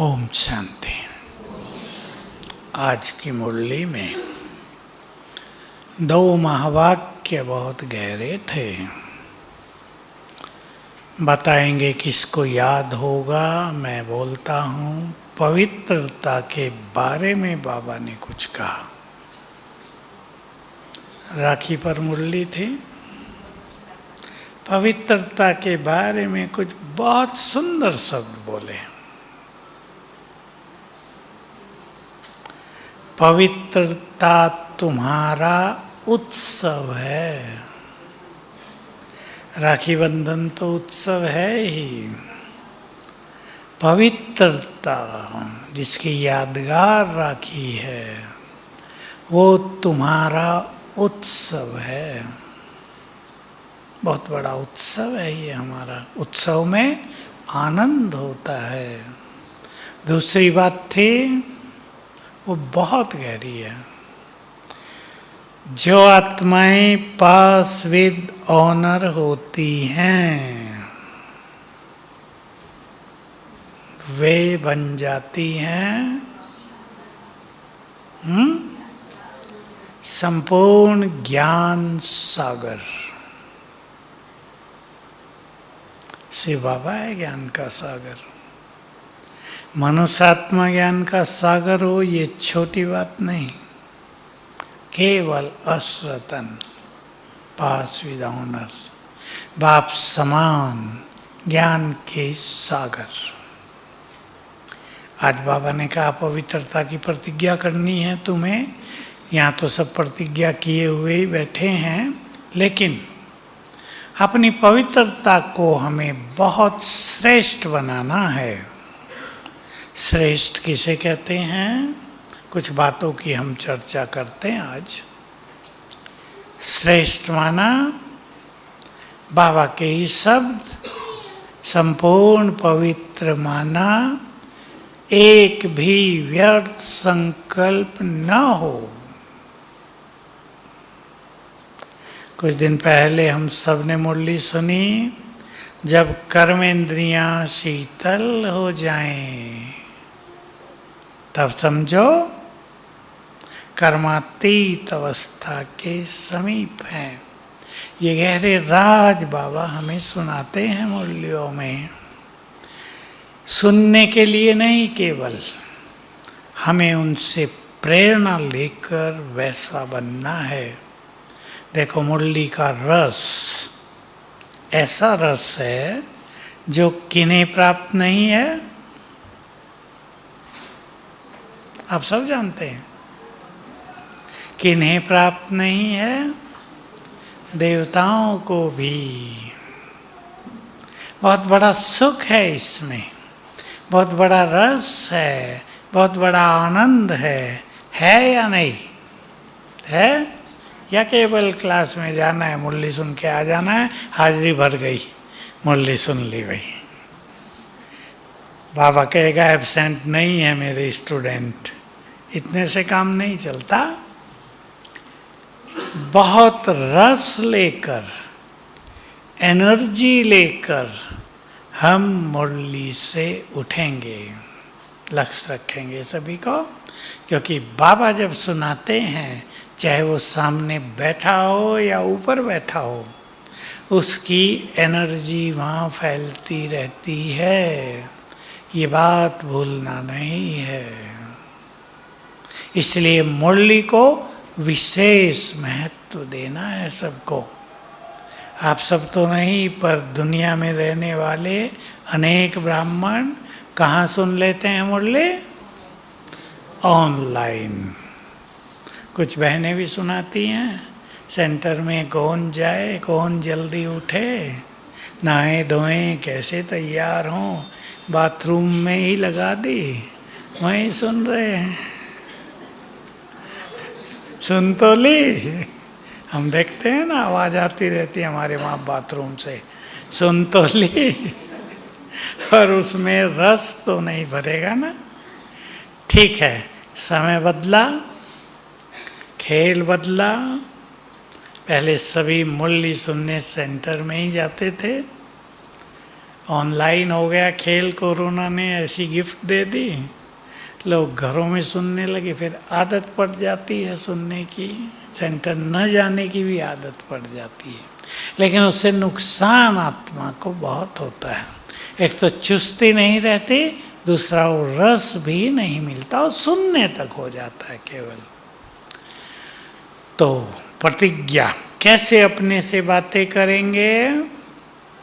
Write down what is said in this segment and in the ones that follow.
ओम शांति। आज की मुरली में दो महावाक्य बहुत गहरे थे। बताएंगे किसको याद होगा। मैं बोलता हूँ, पवित्रता के बारे में बाबा ने कुछ कहा। राखी पर मुरली थी। पवित्रता के बारे में कुछ बहुत सुंदर शब्द बोले। पवित्रता तुम्हारा उत्सव है। राखी बंधन तो उत्सव है ही। पवित्रता जिसकी यादगार राखी है, वो तुम्हारा उत्सव है। बहुत बड़ा उत्सव है ये हमारा। उत्सव में आनंद होता है। दूसरी बात थी, वो बहुत गहरी है। जो आत्माएं पास विद ऑनर होती हैं, वे बन जाती हैं संपूर्ण ज्ञान सागर। शिव बाबा है ज्ञान का सागर। मनुष्यात्मा ज्ञान का सागर हो, ये छोटी बात नहीं। केवल अश्रतन पास विद ऑनर, बाप समान ज्ञान के सागर। आज बाबा ने कहा पवित्रता की प्रतिज्ञा करनी है तुम्हें। यहाँ तो सब प्रतिज्ञा किए हुए ही बैठे हैं, लेकिन अपनी पवित्रता को हमें बहुत श्रेष्ठ बनाना है। श्रेष्ठ किसे कहते हैं? कुछ बातों की हम चर्चा करते हैं आज। श्रेष्ठ माना बाबा के ही शब्द, संपूर्ण पवित्र माना एक भी व्यर्थ संकल्प न हो। कुछ दिन पहले हम सब ने मुरली सुनी, जब कर्मेंद्रियां शीतल हो जाएं तब समझो कर्मातीत अवस्था के समीप हैं। ये गहरे राज बाबा हमें सुनाते हैं मुरलियों में। सुनने के लिए नहीं, केवल हमें उनसे प्रेरणा लेकर वैसा बनना है। देखो, मुरली का रस ऐसा रस है जो किन्हें प्राप्त नहीं है। आप सब जानते हैं किन्हें प्राप्त नहीं है। देवताओं को भी। बहुत बड़ा सुख है इसमें, बहुत बड़ा रस है, बहुत बड़ा आनंद है या नहीं है? या केवल क्लास में जाना है, मुरली सुन के आ जाना है, हाजिरी भर गई, मुरली सुन ली भाई। बाबा कहेगा एब्सेंट नहीं है मेरे स्टूडेंट। इतने से काम नहीं चलता। बहुत रस लेकर, एनर्जी लेकर हम मुरली से उठेंगे। लक्ष्य रखेंगे सभी को, क्योंकि बाबा जब सुनाते हैं, चाहे वो सामने बैठा हो या ऊपर बैठा हो, उसकी एनर्जी वहाँ फैलती रहती है। ये बात भूलना नहीं है। इसलिए मुरली को विशेष महत्व देना है सबको। आप सब तो नहीं, पर दुनिया में रहने वाले अनेक ब्राह्मण कहाँ सुन लेते हैं मुरली? ऑनलाइन। कुछ बहनें भी सुनाती हैं। सेंटर में कौन जाए, कौन जल्दी उठे, नहाए धोएं, कैसे तैयार हों, बाथरूम में ही लगा दी, वहीं सुन रहे हैं। सुन तो ली। हम देखते हैं ना, आवाज़ आती रहती है हमारे वहाँ बाथरूम से। सुन तो ली, पर उसमें रस तो नहीं भरेगा ना। ठीक है, समय बदला, खेल बदला। पहले सभी मुरली सुनने सेंटर में ही जाते थे। ऑनलाइन हो गया खेल, कोरोना ने ऐसी गिफ्ट दे दी, लोग घरों में सुनने लगे, फिर आदत पड़ जाती है सुनने की, सेंटर न जाने की भी आदत पड़ जाती है। लेकिन उससे नुकसान आत्मा को बहुत होता है। एक तो चुस्ती नहीं रहती, दूसरा वो रस भी नहीं मिलता और सुनने तक हो जाता है केवल। तो प्रतिज्ञा, कैसे अपने से बातें करेंगे?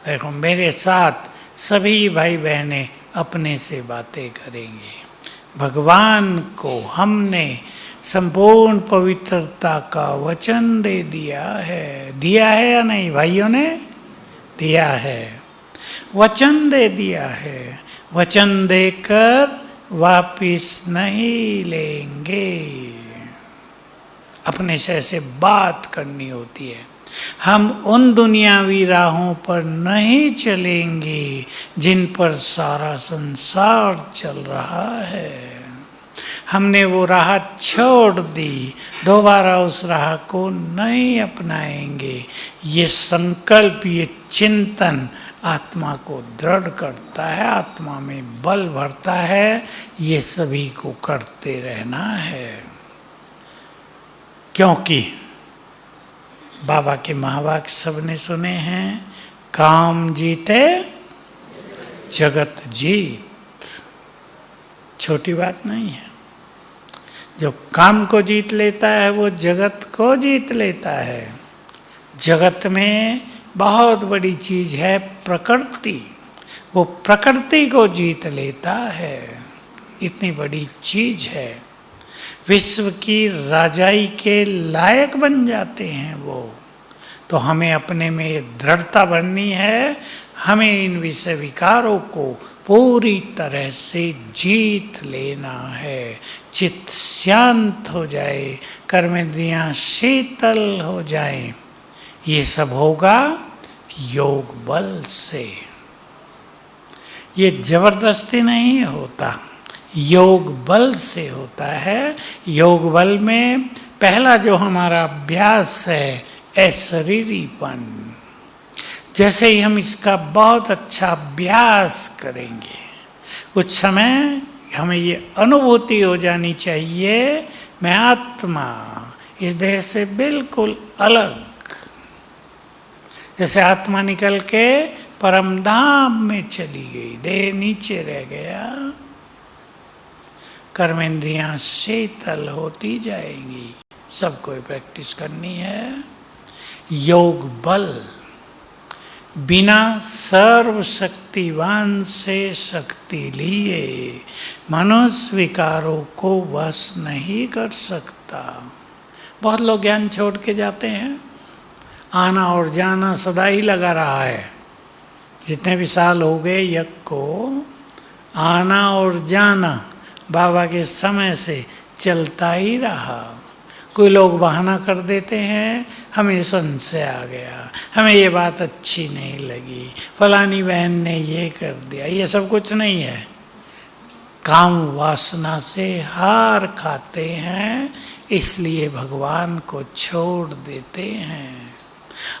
देखो, मेरे साथ सभी भाई बहनें अपने से बातें करेंगे। भगवान को हमने संपूर्ण पवित्रता का वचन दे दिया है या नहीं भाइयों ने? दिया है, वचन दे दिया है। वचन देकर वापिस नहीं लेंगे। अपने से ऐसे बात करनी होती है। हम उन दुनियावी राहों पर नहीं चलेंगे जिन पर सारा संसार चल रहा है। हमने वो राह छोड़ दी, दोबारा उस राह को नहीं अपनाएंगे। ये संकल्प, ये चिंतन आत्मा को दृढ़ करता है, आत्मा में बल भरता है। ये सभी को करते रहना है, क्योंकि बाबा के महावाक्य सबने सुने हैं, काम जीते जगत जीत। छोटी बात नहीं है। जो काम को जीत लेता है वो जगत को जीत लेता है। जगत में बहुत बड़ी चीज है प्रकृति, वो प्रकृति को जीत लेता है। इतनी बड़ी चीज है, विश्व की राजाई के लायक बन जाते हैं वो। तो हमें अपने में दृढ़ता बढ़नी है। हमें इन विषय विकारों को पूरी तरह से जीत लेना है। चित्त शांत हो जाए, कर्मेंद्रियां शीतल हो जाए। ये सब होगा योग बल से। ये जबरदस्ती नहीं होता, योग बल से होता है। योग बल में पहला जो हमारा अभ्यास है, अशरीरीपन। जैसे ही हम इसका बहुत अच्छा अभ्यास करेंगे, कुछ समय हमें ये अनुभूति हो जानी चाहिए, मैं आत्मा इस देह से बिल्कुल अलग। जैसे आत्मा निकल के परम धाम में चली गई, देह नीचे रह गया, कर्मेंद्रियां शीतल होती जाएंगी। सबको प्रैक्टिस करनी है। योग बल, बिना सर्वशक्तिवान से शक्ति लिए मनुष्य विकारों को वश नहीं कर सकता। बहुत लोग ज्ञान छोड़ के जाते हैं, आना और जाना सदा ही लगा रहा है। जितने भी साल हो गए यज्ञ को, आना और जाना बाबा के समय से चलता ही रहा। कोई लोग बहाना कर देते हैं, हमें संशय आ गया, हमें ये बात अच्छी नहीं लगी, फलानी बहन ने ये कर दिया। ये सब कुछ नहीं है, काम वासना से हार खाते हैं, इसलिए भगवान को छोड़ देते हैं।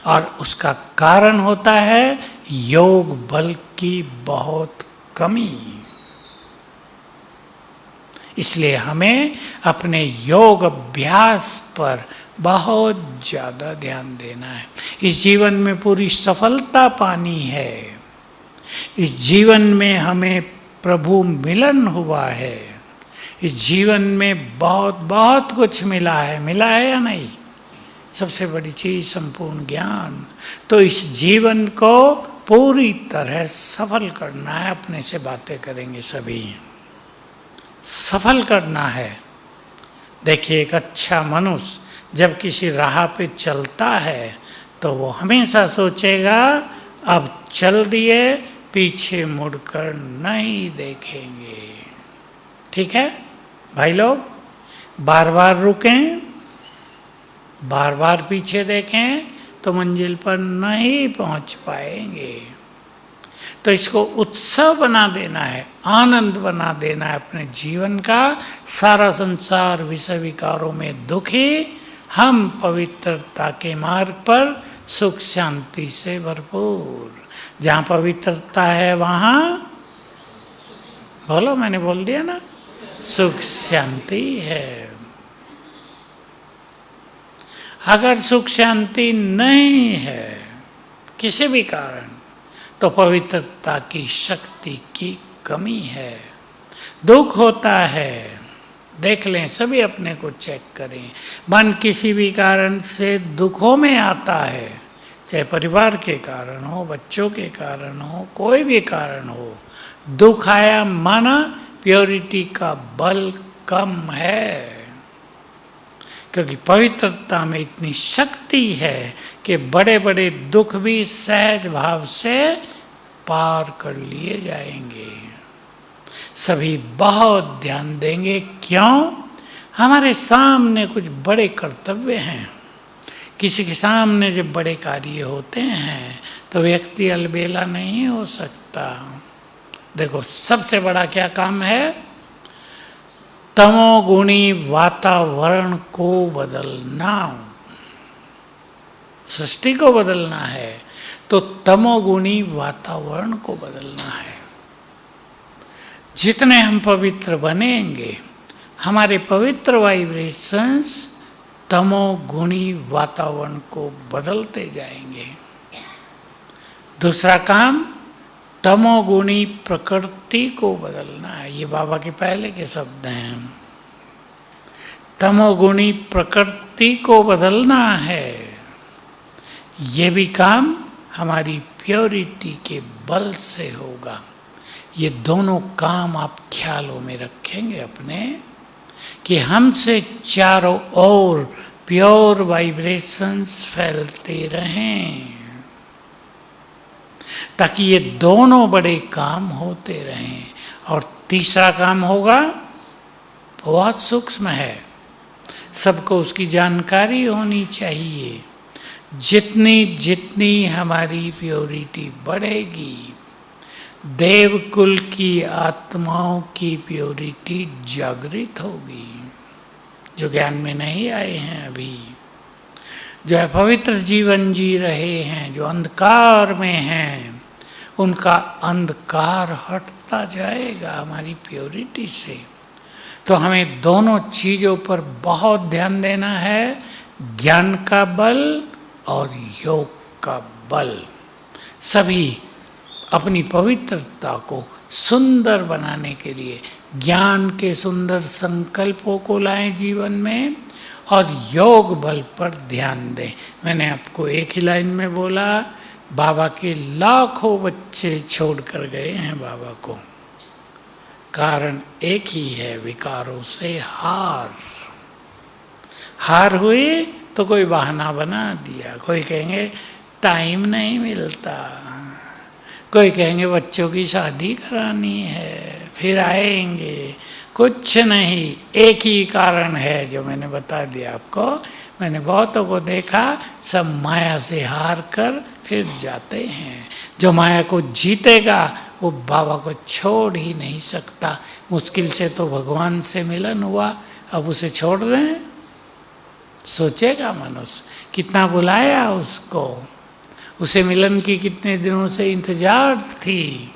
और उसका कारण होता है योग बल की बहुत कमी। इसलिए हमें अपने योग अभ्यास पर बहुत ज़्यादा ध्यान देना है। इस जीवन में पूरी सफलता पानी है। इस जीवन में हमें प्रभु मिलन हुआ है। इस जीवन में बहुत बहुत कुछ मिला है या नहीं? सबसे बड़ी चीज संपूर्ण ज्ञान। तो इस जीवन को पूरी तरह सफल करना है। अपने से बातें करेंगे सभी, सफल करना है। देखिए, एक अच्छा मनुष्य जब किसी राह पे चलता है तो वो हमेशा सोचेगा अब चल दिए, पीछे मुड़कर नहीं देखेंगे। ठीक है भाई लोग, बार बार रुकें, बार बार पीछे देखें तो मंजिल पर नहीं पहुंच पाएंगे। तो इसको उत्सव बना देना है, आनंद बना देना है अपने जीवन का। सारा संसार विषय विकारों में दुखी, हम पवित्रता के मार्ग पर सुख शांति से भरपूर। जहाँ पवित्रता है वहाँ, बोलो, मैंने बोल दिया ना, सुख शांति है। अगर सुख शांति नहीं है किसी भी कारण, तो पवित्रता की शक्ति की कमी है। दुख होता है, देख लें, सभी अपने को चेक करें। मन किसी भी कारण से दुखों में आता है, चाहे परिवार के कारण हो, बच्चों के कारण हो, कोई भी कारण हो, दुख आया माना प्योरिटी का बल कम है। क्योंकि पवित्रता में इतनी शक्ति है कि बड़े बड़े दुख भी सहज भाव से पार कर लिए जाएंगे। सभी बहुत ध्यान देंगे। क्यों? हमारे सामने कुछ बड़े कर्तव्य हैं। किसी के सामने जब बड़े कार्य होते हैं तो व्यक्ति अलबेला नहीं हो सकता। देखो, सबसे बड़ा क्या काम है? तमोगुणी वातावरण को बदलना। सृष्टि को बदलना है तो तमोगुणी वातावरण को बदलना है। जितने हम पवित्र बनेंगे, हमारे पवित्र वाइब्रेशंस तमोगुणी वातावरण को बदलते जाएंगे। दूसरा काम, तमोगुणी प्रकृति को बदलना है। ये बाबा के पहले के शब्द हैं। तमोगुणी प्रकृति को बदलना है। ये भी काम हमारी प्योरिटी के बल से होगा। ये दोनों काम आप ख्यालों में रखेंगे अपने, कि हमसे चारों ओर प्योर वाइब्रेशंस फैलते रहें, ताकि ये दोनों बड़े काम होते रहें। और तीसरा काम होगा, बहुत सूक्ष्म है, सबको उसकी जानकारी होनी चाहिए। जितनी जितनी हमारी प्योरिटी बढ़ेगी, देवकुल की आत्माओं की प्योरिटी जागृत होगी, जो ज्ञान में नहीं आए हैं अभी, जो है पवित्र जीवन जी रहे हैं, जो अंधकार में हैं, उनका अंधकार हटता जाएगा हमारी प्योरिटी से। तो हमें दोनों चीज़ों पर बहुत ध्यान देना है, ज्ञान का बल और योग का बल। सभी अपनी पवित्रता को सुंदर बनाने के लिए ज्ञान के सुंदर संकल्पों को लाएं जीवन में, और योग बल पर ध्यान दें। मैंने आपको एक ही लाइन में बोला, बाबा के लाखों बच्चे छोड़ कर गए हैं बाबा को। कारण एक ही है, विकारों से हार हुई तो कोई बहाना बना दिया। कोई कहेंगे टाइम नहीं मिलता, कोई कहेंगे बच्चों की शादी करानी है, फिर आएंगे। कुछ नहीं, एक ही कारण है जो मैंने बता दिया आपको। मैंने बहुतों को देखा, सब माया से हार कर फिर जाते हैं। जो माया को जीतेगा वो बाबा को छोड़ ही नहीं सकता। मुश्किल से तो भगवान से मिलन हुआ, अब उसे छोड़ दें? सोचेगा मनुष्य, कितना बुलाया उसको, उसे मिलन की कितने दिनों से इंतजार थी,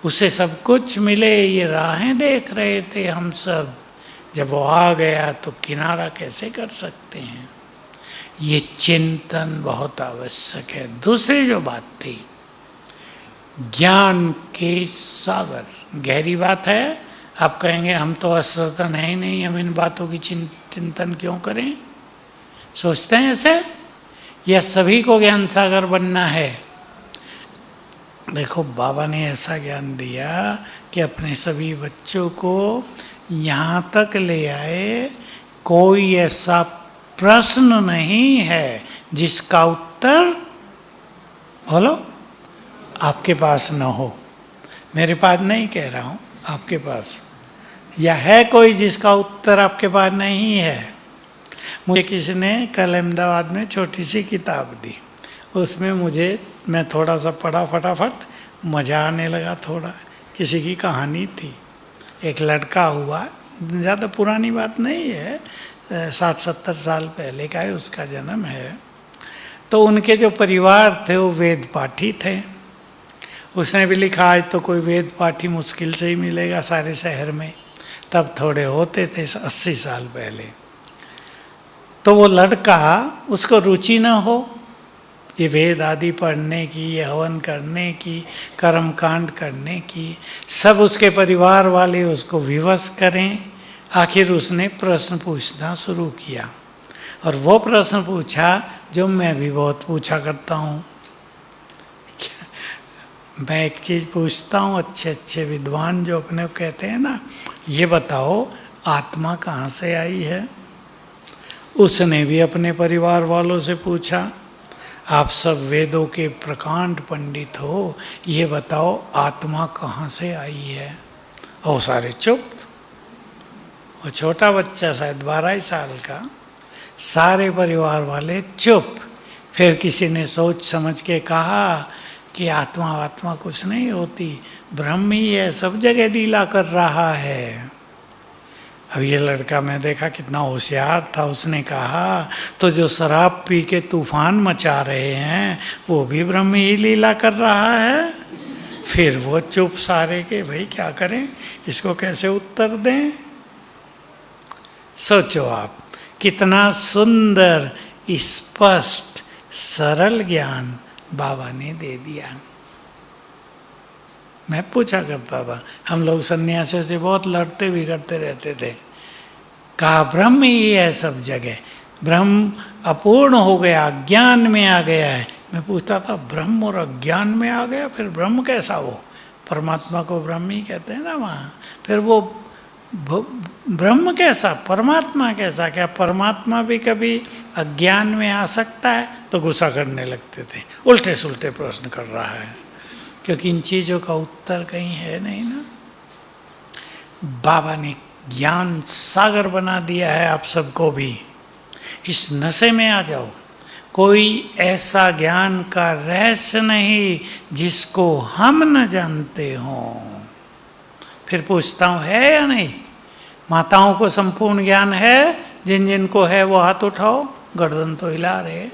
उसे सब कुछ मिले, ये राहें देख रहे थे हम सब। जब वो आ गया तो किनारा कैसे कर सकते हैं? ये चिंतन बहुत आवश्यक है। दूसरी जो बात थी, ज्ञान के सागर, गहरी बात है। आप कहेंगे हम तो असरतन है ही नहीं, हम इन बातों की चिंतन क्यों करें? सोचते हैं ऐसे, या सभी को ज्ञान सागर बनना है? देखो, बाबा ने ऐसा ज्ञान दिया कि अपने सभी बच्चों को यहाँ तक ले आए, कोई ऐसा प्रश्न नहीं है जिसका उत्तर, बोलो, आपके पास न हो। मेरे पास नहीं कह रहा हूँ, आपके पास। या है कोई जिसका उत्तर आपके पास नहीं है? मुझे किसी ने कल अहमदाबाद में छोटी सी किताब दी, उसमें मैं थोड़ा सा पढ़ा, फटाफट मज़ा आने लगा थोड़ा। किसी की कहानी थी, एक लड़का हुआ, ज़्यादा पुरानी बात नहीं है, 60-70 साल पहले का है, उसका जन्म है। तो उनके जो परिवार थे वो वेद पाठी थे। उसने भी लिखा आज तो कोई वेद पाठी मुश्किल से ही मिलेगा सारे शहर में, तब थोड़े होते थे 80 साल पहले। तो वो लड़का, उसको रुचि न हो ये वेद आदि पढ़ने की, ये हवन करने की, कर्म कांड करने की, सब उसके परिवार वाले उसको विवश करें। आखिर उसने प्रश्न पूछना शुरू किया, और वो प्रश्न पूछा जो मैं भी बहुत पूछा करता हूँ। मैं एक चीज़ पूछता हूँ, अच्छे अच्छे विद्वान जो अपने को कहते हैं ना, ये बताओ आत्मा कहाँ से आई है। उसने भी अपने परिवार वालों से पूछा, आप सब वेदों के प्रकांड पंडित हो, ये बताओ आत्मा कहाँ से आई है। और सारे चुप। वो छोटा बच्चा शायद 12 साल का, सारे परिवार वाले चुप। फिर किसी ने सोच समझ के कहा कि आत्मा कुछ नहीं होती, ब्रह्म ही है, सब जगह लीला कर रहा है। अब ये लड़का मैं देखा कितना होशियार था, उसने कहा तो जो शराब पी के तूफान मचा रहे हैं वो भी ब्रह्म ही लीला कर रहा है। फिर वो चुप सारे के, भाई क्या करें, इसको कैसे उत्तर दें। सोचो आप, कितना सुंदर स्पष्ट सरल ज्ञान बाबा ने दे दिया। मैं पूछा करता था, हम लोग सन्यासियों से बहुत लड़ते बिगड़ते रहते थे। कहा ब्रह्म ही है सब जगह, ब्रह्म अपूर्ण हो गया, अज्ञान में आ गया है। मैं पूछता था ब्रह्म और अज्ञान में आ गया, फिर ब्रह्म कैसा वो? परमात्मा को ब्रह्म ही कहते हैं ना वहाँ। फिर वो ब्रह्म कैसा, परमात्मा कैसा? क्या परमात्मा भी कभी अज्ञान में आ सकता है? तो गुस्सा करने लगते थे, उल्टे सुल्टे प्रश्न कर रहा है, क्योंकि इन चीज़ों का उत्तर कहीं है नहीं ना। बाबा ने ज्ञान सागर बना दिया है आप सबको भी। इस नशे में आ जाओ। कोई ऐसा ज्ञान का रहस्य नहीं जिसको हम न जानते हों। फिर पूछता हूँ, है या नहीं? माताओं को संपूर्ण ज्ञान है? जिन जिन को है वो हाथ उठाओ। गर्दन तो हिला रहे।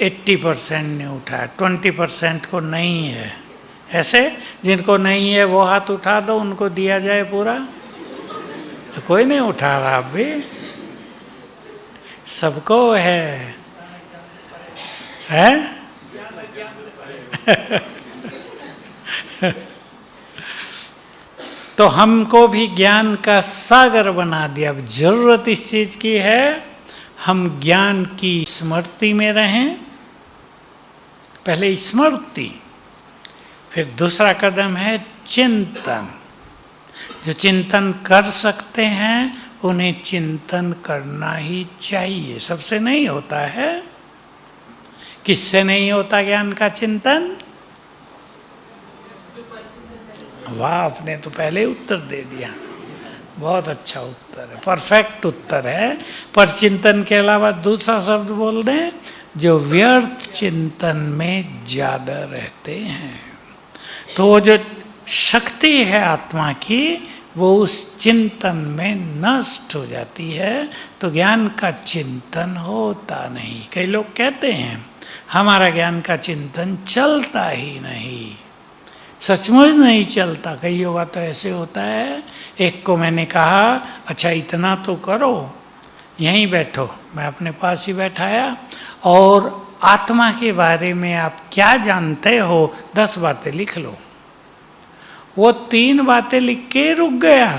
80% ने उठाया, 20% को नहीं है। ऐसे जिनको नहीं है वो हाथ उठा दो, उनको दिया जाए पूरा। तो कोई नहीं उठा रहा अभी, सबको है। तो हमको भी ज्ञान का सागर बना दिया। अब जरूरत इस चीज की है, हम ज्ञान की स्मृति में रहें। पहले स्मृति, फिर दूसरा कदम है चिंतन। जो चिंतन कर सकते हैं उन्हें चिंतन करना ही चाहिए। सबसे नहीं होता है। किससे नहीं होता ज्ञान का चिंतन? वाह, आपने तो पहले उत्तर दे दिया। बहुत अच्छा उत्तर है, परफेक्ट उत्तर है। पर चिंतन के अलावा दूसरा शब्द बोल दें, जो व्यर्थ चिंतन में ज्यादा रहते हैं। तो वो जो शक्ति है आत्मा की, वो उस चिंतन में नष्ट हो जाती है। तो ज्ञान का चिंतन होता नहीं। कई लोग कहते हैं हमारा ज्ञान का चिंतन चलता ही नहीं। सचमुच नहीं चलता। कई होगा तो ऐसे होता है। एक को मैंने कहा, अच्छा इतना तो करो, यहीं बैठो। मैं अपने पास ही बैठाया, और आत्मा के बारे में आप क्या जानते हो 10 बातें लिख लो। वो 3 बातें लिख के रुक गया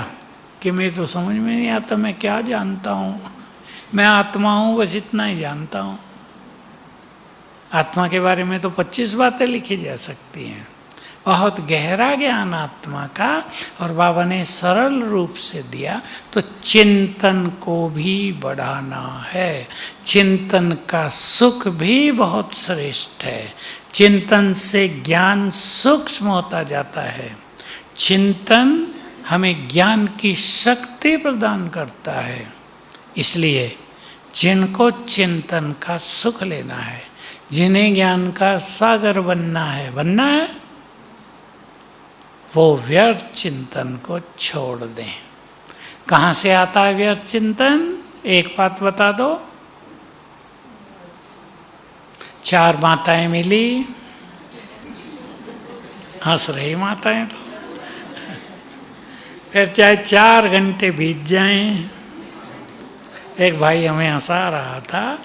कि मेरे तो समझ में नहीं आता मैं क्या जानता हूँ। मैं आत्मा हूँ, बस इतना ही जानता हूँ। आत्मा के बारे में तो 25 बातें लिखी जा सकती हैं। बहुत गहरा ज्ञान आत्मा का, और बाबा ने सरल रूप से दिया। तो चिंतन को भी बढ़ाना है। चिंतन का सुख भी बहुत श्रेष्ठ है। चिंतन से ज्ञान सूक्ष्म होता जाता है। चिंतन हमें ज्ञान की शक्ति प्रदान करता है। इसलिए जिनको चिंतन का सुख लेना है, जिन्हें ज्ञान का सागर बनना है, वो व्यर्थ चिंतन को छोड़ दें। कहाँ से आता है व्यर्थ चिंतन? एक बात बता दो। 4 माताएं मिली, हंस रही माताएं तो। फिर चाहे 4 घंटे बीत जाएं। एक भाई हमें हंसा रहा था,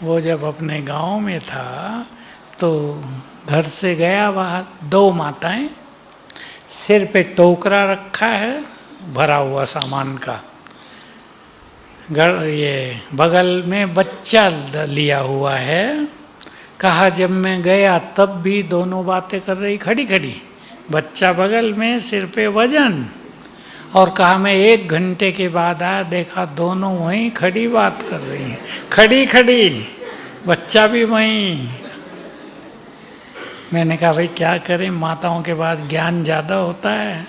वो जब अपने गांव में था तो घर से गया बाहर, 2 माताएं, सिर पे टोकरा रखा है भरा हुआ सामान का, घर ये बगल में बच्चा लिया हुआ है। कहा जब मैं गया तब भी दोनों बातें कर रही खड़ी खड़ी, बच्चा बगल में, सिर पे वजन। और कहा मैं 1 घंटे के बाद आया, देखा दोनों वहीं खड़ी बात कर रही हैं, खड़ी खड़ी, बच्चा भी वहीं। मैंने कहा भाई क्या करें, माताओं के पास ज्ञान ज़्यादा होता है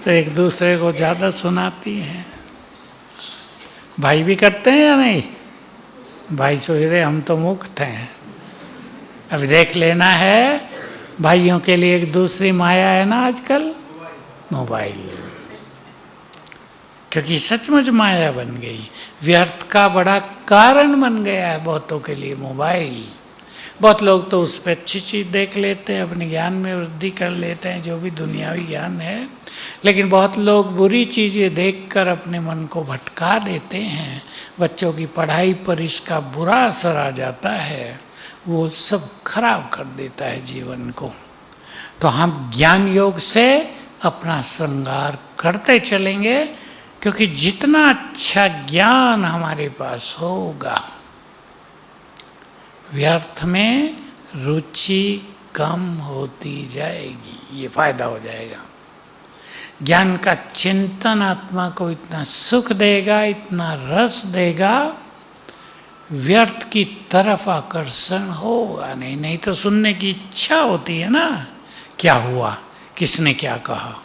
तो एक दूसरे को ज़्यादा सुनाती हैं। भाई भी करते हैं या नहीं? भाई सोच रहे हम तो मुक्त हैं। अभी देख लेना है, भाइयों के लिए एक दूसरी माया है ना आजकल, मोबाइल। क्योंकि सचमुच माया बन गई, व्यर्थ का बड़ा कारण बन गया है बहुतों के लिए मोबाइल। बहुत लोग तो उस पर अच्छी चीज़ देख लेते हैं, अपने ज्ञान में वृद्धि कर लेते हैं, जो भी दुनियावी ज्ञान है। लेकिन बहुत लोग बुरी चीज़ें देखकर अपने मन को भटका देते हैं। बच्चों की पढ़ाई पर इसका बुरा असर आ जाता है, वो सब खराब कर देता है जीवन को। तो हम ज्ञान योग से अपना श्रृंगार करते चलेंगे, क्योंकि जितना अच्छा ज्ञान हमारे पास होगा, व्यर्थ में रुचि कम होती जाएगी, ये फायदा हो जाएगा। ज्ञान का चिंतन आत्मा को इतना सुख देगा, इतना रस देगा, व्यर्थ की तरफ आकर्षण होगा नहीं। नहीं तो सुनने की इच्छा होती है ना, क्या हुआ, किसने क्या कहा,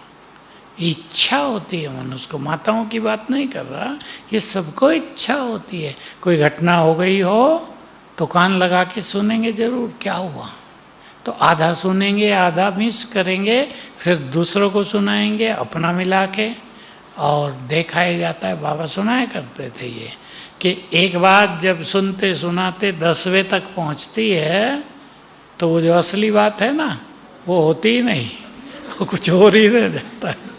इच्छा होती है मनुष्य को। माताओं की बात नहीं कर रहा, ये सबको इच्छा होती है। कोई घटना हो गई हो तो कान लगा के सुनेंगे जरूर, क्या हुआ, तो आधा सुनेंगे, आधा मिस करेंगे, फिर दूसरों को सुनाएंगे अपना मिला के। और देखा ही जाता है, बाबा सुनाया करते थे ये, कि एक बात जब सुनते सुनाते 10वें तक पहुंचती है तो वो जो असली बात है ना, वो होती ही नहीं, वो कुछ और ही रह जाता है।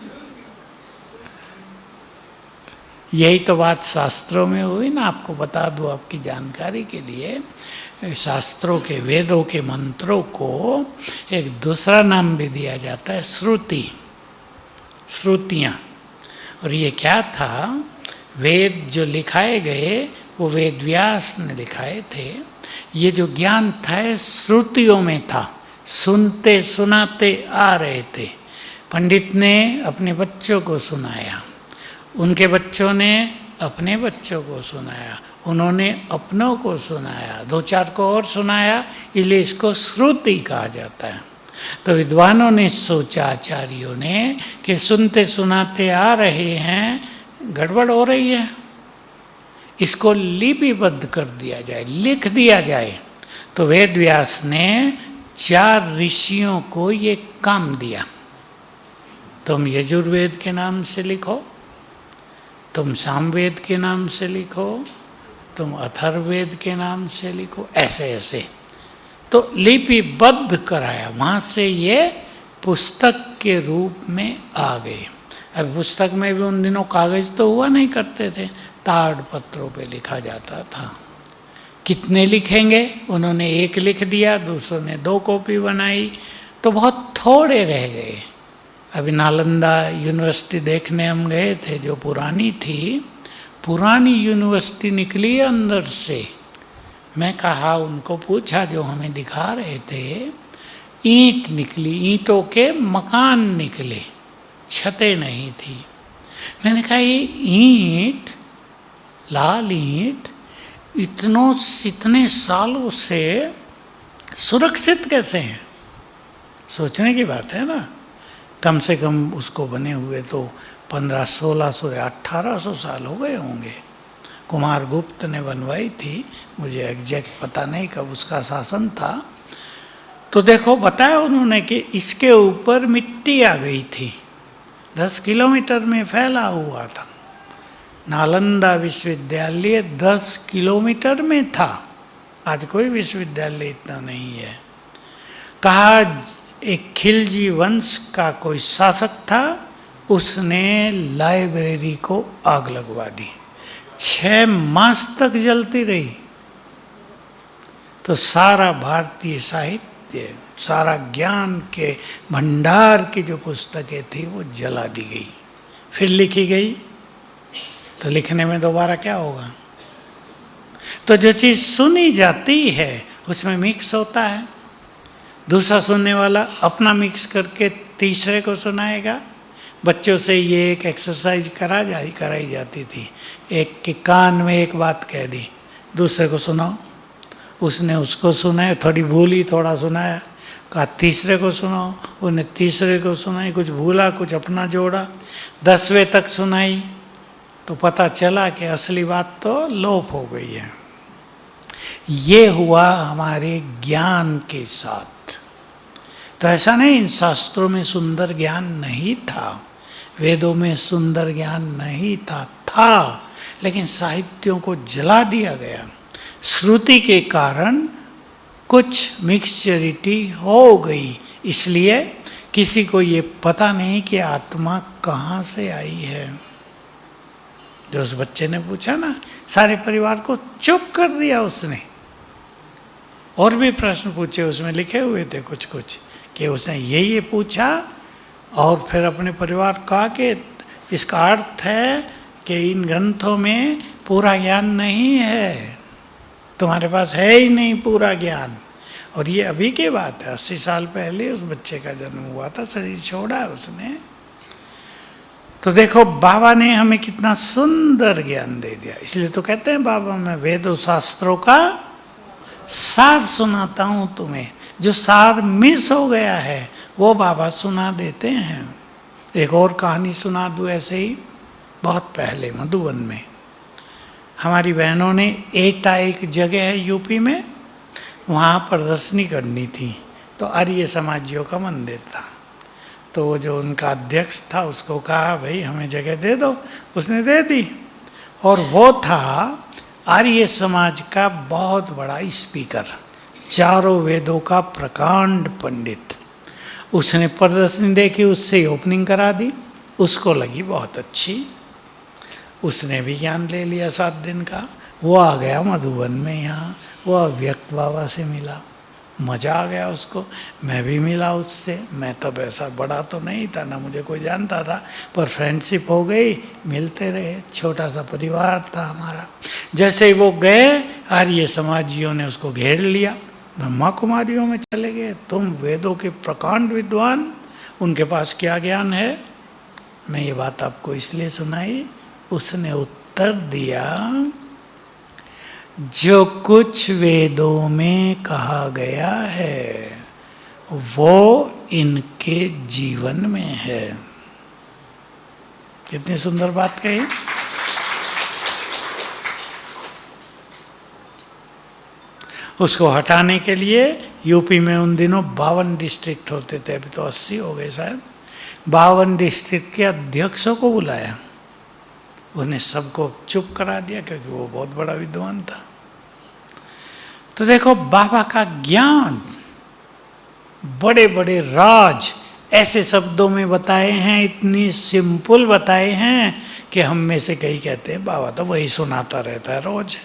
यही तो बात शास्त्रों में हुई ना। आपको बता दूं आपकी जानकारी के लिए, शास्त्रों के, वेदों के मंत्रों को एक दूसरा नाम भी दिया जाता है, श्रुति, श्रुतियाँ। और ये क्या था, वेद जो लिखाए गए वो वेद व्यास ने लिखाए थे। ये जो ज्ञान था श्रुतियों में था, सुनते सुनाते आ रहे थे। पंडित ने अपने बच्चों को सुनाया, उनके बच्चों ने अपने बच्चों को सुनाया, उन्होंने अपनों को सुनाया, 2-4 को और सुनाया, इसलिए इसको श्रुति कहा जाता है। तो विद्वानों ने सोचा, आचार्यों ने, कि सुनते सुनाते आ रहे हैं, गड़बड़ हो रही है, इसको लिपिबद्ध कर दिया जाए, लिख दिया जाए। तो वेद व्यास ने 4 ऋषियों को ये काम दिया, तुम यजुर्वेद के नाम से लिखो, तुम सामवेद के नाम से लिखो, तुम अथर्ववेद के नाम से लिखो, ऐसे ऐसे। तो लिपिबद्ध कराया, वहाँ से ये पुस्तक के रूप में आ गए। अब पुस्तक में भी उन दिनों कागज तो हुआ नहीं करते थे, ताड़ पत्रों पे लिखा जाता था। कितने लिखेंगे, उन्होंने 1 लिख दिया, दूसरों ने 2 कॉपी बनाई, तो बहुत थोड़े रह गए। अभी नालंदा यूनिवर्सिटी देखने हम गए थे, जो पुरानी थी, पुरानी यूनिवर्सिटी निकली अंदर से। मैं कहा, उनको पूछा जो हमें दिखा रहे थे, ईंट निकली, ईंटों के मकान निकले, छतें नहीं थी। मैंने कहा ये ईंट, लाल ईंट इतने सालों से सुरक्षित कैसे हैं? सोचने की बात है ना। कम से कम उसको बने हुए तो 1500-1600 या 1800 साल हो गए होंगे। कुमार गुप्त ने बनवाई थी, मुझे एग्जैक्ट पता नहीं कब उसका शासन था। तो देखो, बताया उन्होंने कि इसके ऊपर मिट्टी आ गई थी, 10 किलोमीटर में फैला हुआ था। नालंदा विश्वविद्यालय 10 किलोमीटर में था, आज कोई विश्वविद्यालय इतना नहीं है। कहा एक खिलजी वंश का कोई शासक था, उसने लाइब्रेरी को आग लगवा दी, 6 मास तक जलती रही। तो सारा भारतीय साहित्य, सारा ज्ञान के भंडार की जो पुस्तकें थी वो जला दी गई, फिर लिखी गई। तो लिखने में दोबारा क्या होगा? तो जो चीज़ सुनी जाती है उसमें मिक्स होता है, दूसरा सुनने वाला अपना मिक्स करके तीसरे को सुनाएगा। बच्चों से ये एक एक्सरसाइज कराई जाती थी। एक के कान में एक बात कह दी, दूसरे को सुनाओ। उसने उसको सुनाया, थोड़ी भूली, थोड़ा सुनाया, कहा तीसरे को सुनाओ। उन्हें तीसरे को सुनाई, कुछ भूला, कुछ अपना जोड़ा, 10वें तक सुनाई। तो पता चला कि असली बात तो लोप हो गई है। ये हुआ हमारे ज्ञान के साथ। तो ऐसा नहीं इन शास्त्रों में सुंदर ज्ञान नहीं था, वेदों में सुंदर ज्ञान नहीं था, लेकिन साहित्यों को जला दिया गया। श्रुति के कारण कुछ मिक्सचरिटी हो गई, इसलिए किसी को ये पता नहीं कि आत्मा कहाँ से आई है। जो उस बच्चे ने पूछा ना, सारे परिवार को चुप कर दिया उसने। और भी प्रश्न पूछे, उसमें लिखे हुए थे कुछ कुछ, कि उसने ये पूछा और फिर अपने परिवार को कहा कि इसका अर्थ है कि इन ग्रंथों में पूरा ज्ञान नहीं है, तुम्हारे पास है ही नहीं पूरा ज्ञान। और ये अभी की बात है, 80 साल पहले उस बच्चे का जन्म हुआ था, शरीर छोड़ा है उसने। तो देखो बाबा ने हमें कितना सुंदर ज्ञान दे दिया। इसलिए तो कहते हैं बाबा, मैं वेदों शास्त्रों का सार सुनाता हूँ तुम्हें। जो सार मिस हो गया है वो बाबा सुना देते हैं। एक और कहानी सुना दूँ ऐसे ही। बहुत पहले मधुबन में हमारी बहनों ने एक जगह है यूपी में, वहाँ प्रदर्शनी करनी थी। तो आर्य समाजियों का मंदिर था। तो वो जो उनका अध्यक्ष था उसको कहा भाई हमें जगह दे दो, उसने दे दी। और वो था आर्य समाज का बहुत बड़ा स्पीकर, चारों वेदों का प्रकांड पंडित। उसने प्रदर्शनी देखी, उससे ही ओपनिंग करा दी, उसको लगी बहुत अच्छी। उसने भी ज्ञान ले लिया 7 दिन का। वो आ गया मधुबन में, यहाँ वो अव्यक्त बाबा से मिला, मज़ा आ गया उसको। मैं भी मिला उससे। मैं तब ऐसा बड़ा तो नहीं था, ना मुझे कोई जानता था, पर फ्रेंडशिप हो गई, मिलते रहे, छोटा सा परिवार था हमारा। जैसे ही वो गए, आर्य समाजियों ने उसको घेर लिया, ब्रह्मा कुमारियों में चले गए, तुम वेदों के प्रकांड विद्वान, उनके पास क्या ज्ञान है। मैं ये बात आपको इसलिए सुनाई। उसने उत्तर दिया, जो कुछ वेदों में कहा गया है वो इनके जीवन में है। कितनी सुंदर बात कही। उसको हटाने के लिए यूपी में उन दिनों 52 डिस्ट्रिक्ट होते थे, अभी तो 80 हो गए शायद। 52 डिस्ट्रिक्ट के अध्यक्षों को बुलाया, उन्हें सबको चुप करा दिया, क्योंकि वो बहुत बड़ा विद्वान था। तो देखो बाबा का ज्ञान, बड़े बड़े राज ऐसे शब्दों में बताए हैं, इतनी सिंपल बताए हैं कि हम में से कई कहते हैं बाबा तो वही सुनाता रहता है रोज।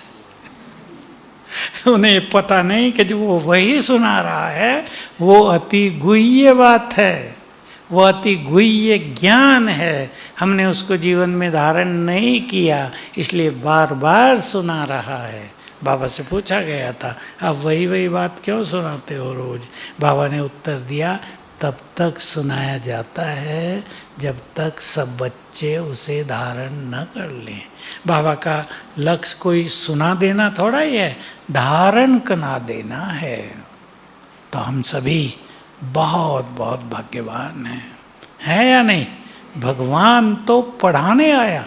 उन्हें पता नहीं कि जो वो वही सुना रहा है वो अति गुह्य बात है, वो अति गुह्य ज्ञान है। हमने उसको जीवन में धारण नहीं किया, इसलिए बार बार सुना रहा है। बाबा से पूछा गया था, आप वही वही बात क्यों सुनाते हो रोज? बाबा ने उत्तर दिया, तब तक सुनाया जाता है जब तक सब बच्चे उसे धारण न कर लें। बाबा का लक्ष्य कोई सुना देना थोड़ा ही है, धारण करा देना है। तो हम सभी बहुत बहुत भाग्यवान हैं या नहीं? भगवान तो पढ़ाने आया,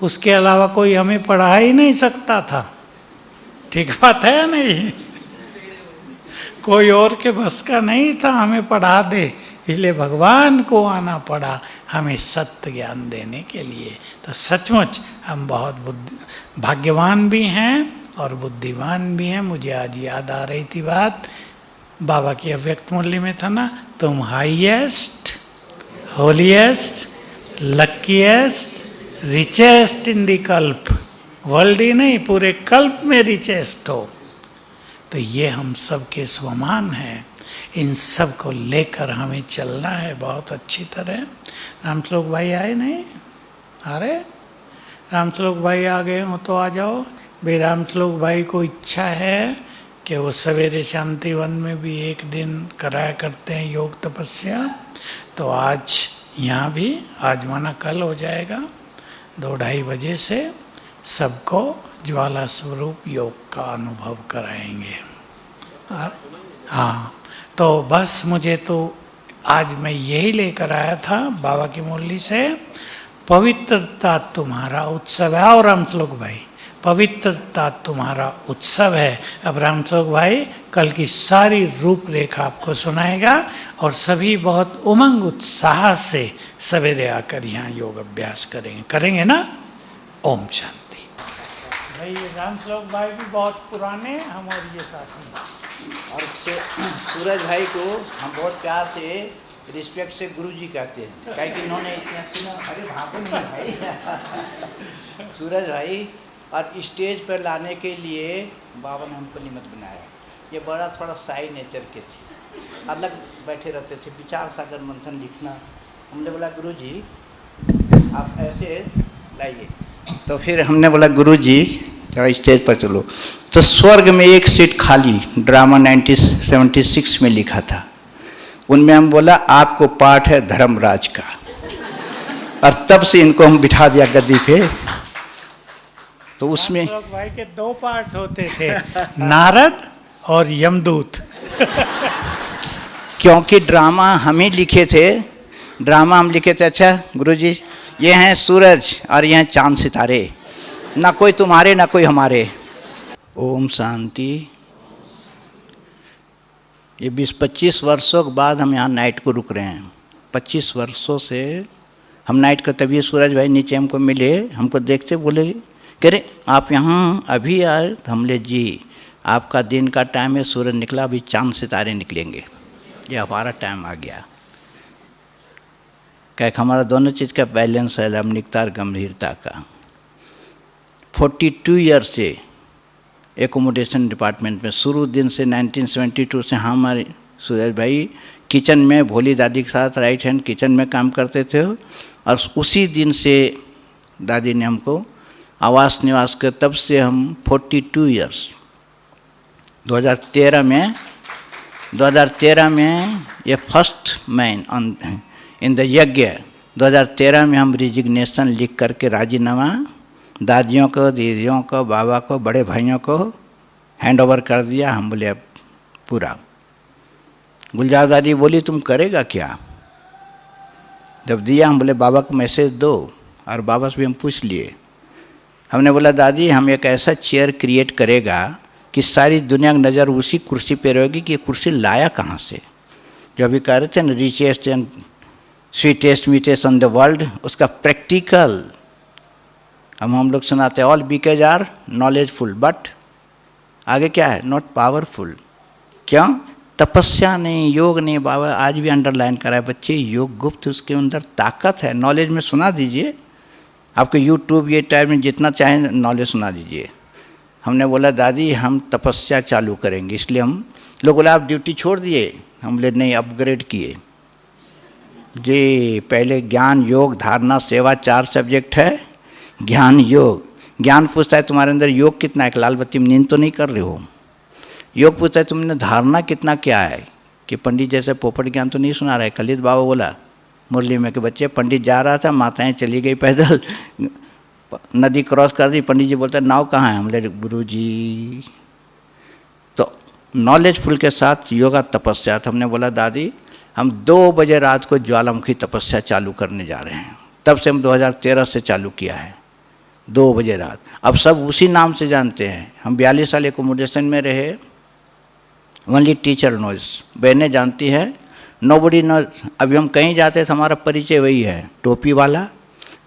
उसके अलावा कोई हमें पढ़ा ही नहीं सकता था। ठीक बात है या नहीं? कोई और के बस का नहीं था हमें पढ़ा दे, इसलिए भगवान को आना पड़ा हमें सत्य ज्ञान देने के लिए। तो सचमुच हम बहुत भाग्यवान भी हैं और बुद्धिमान भी हैं। मुझे आज याद आ रही थी बात, बाबा की अव्यक्त मुरली में था ना, तुम highest, holiest, luckiest, richest in the कल्प, वर्ल्ड ही नहीं पूरे कल्प में रिचेस्ट हो। तो ये हम सब के स्वमान हैं, इन सब को लेकर हमें चलना है बहुत अच्छी तरह। रामश्लोक भाई आए नहीं? अरे रामश्लोक भाई आ गए हो तो आ जाओ भाई। रामश्लोक भाई को इच्छा है कि वो सवेरे शांतिवन में भी एक दिन कराया करते हैं योग तपस्या, तो आज यहाँ भी, आज माना कल हो जाएगा, 2-2:30 बजे से सबको ज्वाला स्वरूप योग का अनुभव कराएंगे। हाँ, तो बस मुझे तो आज मैं यही लेकर आया था बाबा की मुरली से, पवित्रता तुम्हारा उत्सव है। और रामश्लोक भाई, पवित्रता तुम्हारा उत्सव है। अब रामश्लोक भाई कल की सारी रूपरेखा आपको सुनाएगा और सभी बहुत उमंग उत्साह से सवेरे आकर यहाँ योग अभ्यास करेंगे ना। ओम शांति। भाई रामश्लोक भाई भी बहुत पुराने, हम और ये साथी। और सूरज भाई को हम बहुत प्यार से, रिस्पेक्ट से गुरुजी कहते हैं, क्या कि इन्होंने इतना सुना। अरे भागो नहीं भाई। सूरज भाई, और स्टेज पर लाने के लिए बाबा ने हमको निमित्त बनाया। ये बड़ा थोड़ा साई नेचर के थे, अलग बैठे रहते थे, विचार सागर मंथन लिखना। हमने बोला गुरुजी आप ऐसे लाइए, तो फिर हमने बोला गुरुजी थोड़ा स्टेज पर चलो। तो स्वर्ग में एक सीट खाली, ड्रामा 1976 में लिखा था, उनमें हम बोला आपको पाठ है धर्मराज का, और तब से इनको हम बिठा दिया गद्दी पे। तो उसमें भाई के 2 पार्ट होते थे, नारद और यमदूत। क्योंकि ड्रामा हम ही लिखे थे, ड्रामा हम लिखे थे। अच्छा गुरुजी, ये हैं सूरज और ये हैं चांद सितारे, ना कोई तुम्हारे ना कोई हमारे। ओम शांति। ये 20-25 वर्षों के बाद हम यहाँ नाइट को रुक रहे हैं। 25 वर्षों से हम नाइट को, तभी सूरज भाई नीचे हमको मिले, हमको देखते बोले कह रहे आप यहाँ अभी आए? तो हमले जी आपका दिन का टाइम है, सूरज निकला, अभी चांद सितारे निकलेंगे, ये हमारा टाइम आ गया। क्या हमारा दोनों चीज़ का बैलेंस है, रमणीकता और गंभीरता का। 42 ईयर से एकोमोडेशन डिपार्टमेंट में, शुरू दिन से 1972 से हमारे सूरज भाई किचन में भोली दादी के साथ राइट हैंड किचन में काम करते थे। और उसी दिन से दादी ने हमको आवास निवास कर, तब से हम 42 ईयर्स 2013 में ये फर्स्ट मैन इन द यज्ञ 2013 में हम रिजिग्नेशन लिख करके राजीनामा दादियों को, दीदियों को, बाबा को, बड़े भाइयों को हैंड ओवर कर दिया। हम बोले अब पूरा। गुलजार दादी बोली तुम करेगा क्या? जब दिया हम बोले बाबा को मैसेज दो, और बाबा से भी हम पूछ लिए। हमने बोला दादी हम एक ऐसा चेयर क्रिएट करेगा कि सारी दुनिया की नज़र उसी कुर्सी पे रहेगी कि ये कुर्सी लाया कहाँ से। जो अभी कह रहे थे ना richest and sweetest meetest on the world, उसका प्रैक्टिकल हम लोग सुनाते हैं। All BKs are knowledgeful but आगे क्या है? Not powerful. क्यों? तपस्या नहीं, योग नहीं। बाबा आज भी अंडरलाइन करा है, बच्चे योग गुप्त, उसके अंदर ताकत है। नॉलेज में सुना दीजिए, आपको यूट्यूब ये टाइम में जितना चाहें नॉलेज सुना दीजिए। हमने बोला दादी हम तपस्या चालू करेंगे, इसलिए हम लोग बोला आप ड्यूटी छोड़ दिए? हम बोले नहीं, अपग्रेड किए जी। पहले ज्ञान, योग, धारणा, सेवा 4 सब्जेक्ट है। ज्ञान, योग। ज्ञान पूछता है तुम्हारे अंदर योग कितना है, लाल बत्ती में नींद तो नहीं कर रहे हो। योग पूछता है तुमने धारणा कितना क्या है, कि पंडित जैसे पोपट ज्ञान तो नहीं सुना रहा है। कलित बाबा बोला मुरली में कि बच्चे पंडित जा रहा था, माताएं चली गई पैदल, नदी क्रॉस कर दी, पंडित जी बोलते नाव कहाँ है? हमले गुरु जी। तो नॉलेजफुल के साथ योगा तपस्या। तो हमने बोला दादी हम 2 बजे रात को ज्वालामुखी तपस्या चालू करने जा रहे हैं। तब से हम 2013 से चालू किया है, 2 बजे रात। अब सब उसी नाम से जानते हैं। हम 42 साल एकोमोडेशन में रहे। ओनली टीचर नोज, बहनें जानती है, नोबडी नोज। अभी हम कहीं जाते तो हमारा परिचय वही है, टोपी वाला।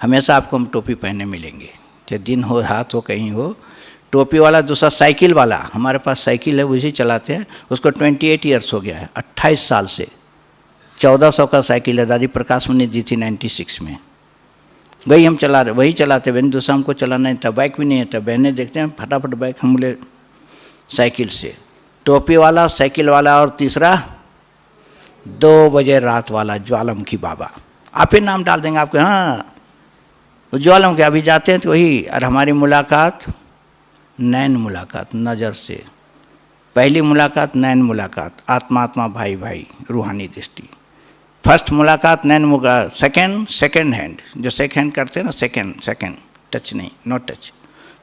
हमेशा आपको हम टोपी पहने मिलेंगे, चाहे दिन हो रात हो कहीं हो, टोपी वाला दूसरा साइकिल वाला, हमारे पास साइकिल है उसी चलाते हैं, उसको 28 ईयर्स हो गया है, 28 साल से। 1400 का साइकिल है, दादी प्रकाश मणि दी थी 96 में, वही हम चला रहे, वही चलाते। बहन दूसरा हमको चलाना नहीं था, बाइक भी नहीं था, बहनें देखते हैं फटाफट बाइक, हम बोले साइकिल से। टोपी वाला, साइकिल वाला, और तीसरा 2 बजे रात वाला ज्वालामुखी बाबा, आप ही नाम डाल देंगे आपके, हाँ ज्वालामुखी। अभी जाते हैं तो वही। और हमारी मुलाकात नैन मुलाकात, नज़र से पहली मुलाकात, नैन मुलाकात, आत्मा आत्मा भाई भाई, रूहानी दृष्टि। फर्स्ट मुलाकात नैन मुलाकात, सेकंड हैंड, जो सेकंड हैंड करते हैं ना, सेकंड टच नहीं, नो टच।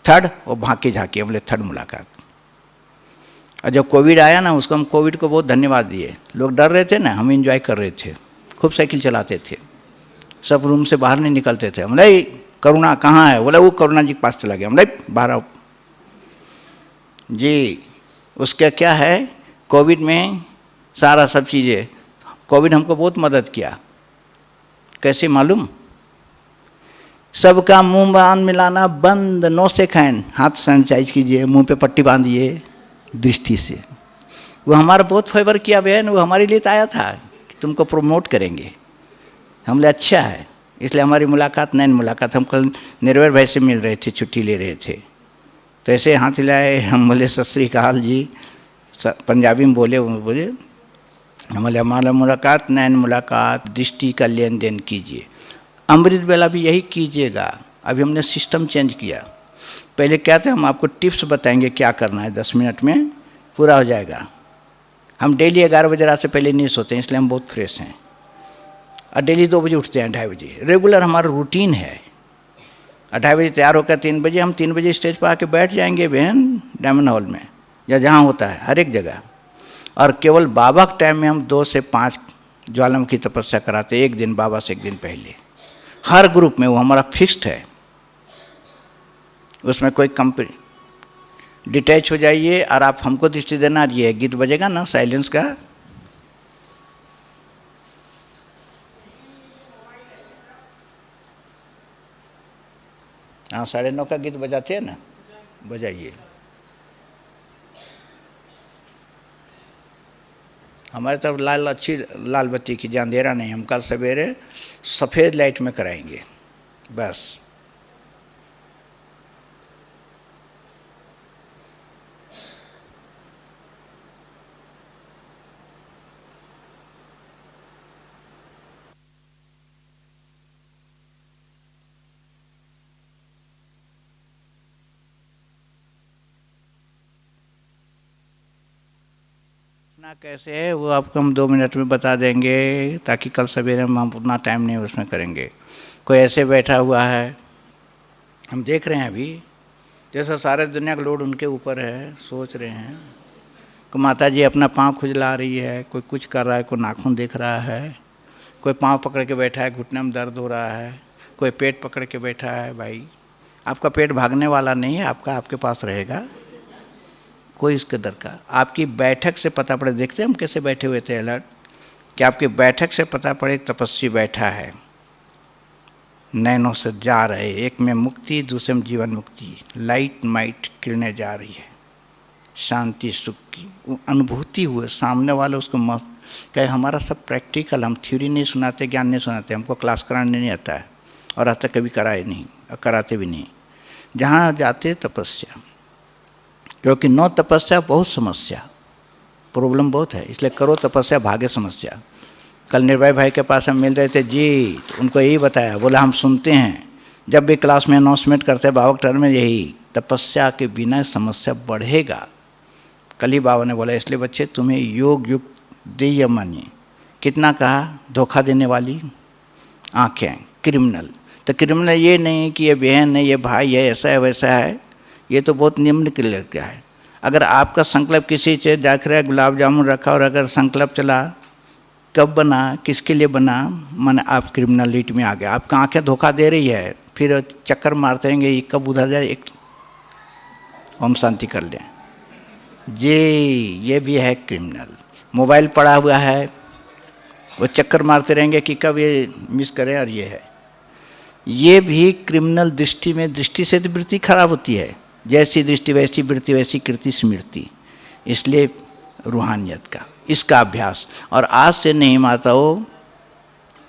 थर्ड वो भांकी झांकी, बोले थर्ड मुलाकात। और जब कोविड आया ना, उसको हम कोविड को बहुत धन्यवाद दिए। लोग डर रहे थे ना, हम इंजॉय कर रहे थे, खूब साइकिल चलाते थे, सब रूम से बाहर नहीं निकलते थे। हम नहीं, करुणा कहाँ है? बोले वो करुणा जी के पास चला गया। हम नहीं, बाहर आओ जी। उसका क्या है, कोविड में सारा सब चीज़ें, कोविड हमको बहुत मदद किया। कैसे मालूम? सबका मुंह बांध मिलाना बंद, नो शेक हैंड, हाथ सैनिटाइज कीजिए, मुंह पे पट्टी बांधिए दृष्टि से। वो हमारा बहुत फेवर किया बहन, वो हमारे लिए तो आया था कि तुमको प्रमोट करेंगे। हम बोले अच्छा है। इसलिए हमारी मुलाकात नैन मुलाकात। हम कल निर्भय भाई से मिल रहे थे, छुट्टी ले रहे थे, तो ऐसे हाथ हिलाए, हम बोले सत श्री अकाल जी, पंजाबी में बोले, हम बोले हमारा मुलाकात नैन मुलाकात, दृष्टि का लेन देन कीजिए। अमृत वेला भी यही कीजिएगा। अभी हमने सिस्टम चेंज किया। पहले क्या था, हम आपको टिप्स बताएंगे क्या करना है, 10 मिनट में पूरा हो जाएगा। हम डेली 11 बजे रात से पहले नहीं सोते हैं, इसलिए हम बहुत फ्रेश हैं। और डेली 2 बजे उठते हैं, 2:30 बजे रेगुलर हमारा रूटीन है। 2:30 बजे तैयार होकर 3 बजे हम 3 बजे स्टेज पर आके बैठ जाएंगे बहन, डायमंड हॉल में या जहाँ होता है, हर एक जगह। और केवल बाबा के टाइम में हम 2 से 5 ज्वालामुखी तपस्या कराते, एक दिन बाबा से एक दिन पहले, हर ग्रुप में। वो हमारा फिक्स्ड है, उसमें कोई कंपनी डिटैच हो जाइए। और आप हमको दृष्टि देना, ये गीत बजेगा ना साइलेंस का, हाँ 9:30 का गीत बजाते हैं ना, बजाइए। हमारे तरफ लाल, अच्छी लाल बत्ती की, अंधेरा नहीं। हम कल सवेरे सफ़ेद लाइट में कराएंगे बस। ना कैसे है वो आपको हम 2 मिनट में बता देंगे, ताकि कल सवेरे हम अपना टाइम नहीं उसमें करेंगे। कोई ऐसे बैठा हुआ है, हम देख रहे हैं अभी, जैसा सारे दुनिया का लोड उनके ऊपर है, सोच रहे हैं कि माता जी अपना पाँव खुजला रही है, कोई कुछ कर रहा है, कोई नाखून देख रहा है, कोई पाँव पकड़ के बैठा है, घुटने में दर्द हो रहा है, कोई पेट पकड़ के बैठा है। भाई आपका पेट भागने वाला नहीं है, आपका आपके पास रहेगा, कोई इसके दरकार। आपकी बैठक से पता पड़े, देखते हैं हम कैसे बैठे हुए थे अलर्ट, कि आपकी बैठक से पता पड़े तपस्वी बैठा है, नैनों से जा रहे, एक में मुक्ति, दूसरे में जीवन मुक्ति, लाइट माइट किरणें जा रही है, शांति सुख की अनुभूति हुए। सामने वाले उसको कहे हमारा सब प्रैक्टिकल, हम थ्योरी नहीं सुनाते, ज्ञान नहीं सुनाते, हमको क्लास कराने नहीं आता है, और आता कभी कराए नहीं और कराते भी नहीं। जहाँ जाते तपस्या, क्योंकि नो तपस्या बहुत समस्या, प्रॉब्लम बहुत है, इसलिए करो तपस्या, भागे समस्या। कल निर्भय भाई के पास हम मिल रहे थे जी, तो उनको यही बताया, बोला हम सुनते हैं जब भी क्लास में अनाउंसमेंट करते हैं बाबा के टर्म में, यही तपस्या के बिना समस्या बढ़ेगा। कल ही बाबा ने बोला, इसलिए बच्चे तुम्हें योग युक्त देय मानिए। कितना कहा, धोखा देने वाली आँखें, क्रिमिनल। तो क्रिमिनल ये नहीं कि ये बहन है, ये भाई है, ऐसा है वैसा है, ये तो बहुत निम्न के लिए है। अगर आपका संकल्प किसी चीज़ देख रहा है, गुलाब जामुन रखा, और अगर संकल्प चला कब बना, किसके लिए बना, माने आप क्रिमिनलिटी में आ गए। आपका आंखें धोखा दे रही है, फिर चक्कर मारते रहेंगे, ये कब उधर जाए। एक ओम शांति कर लें जी, ये भी है क्रिमिनल। मोबाइल पड़ा हुआ है, वो चक्कर मारते रहेंगे कि कब ये मिस करें, और ये है, ये भी क्रिमिनल दृष्टि में, दृष्टि से तो वृत्ति खराब होती है, जैसी दृष्टि वैसी वृत्ति वैसी कृति स्मृति। इसलिए रूहानियत का इसका अभ्यास। और आज से नहीं माताओं,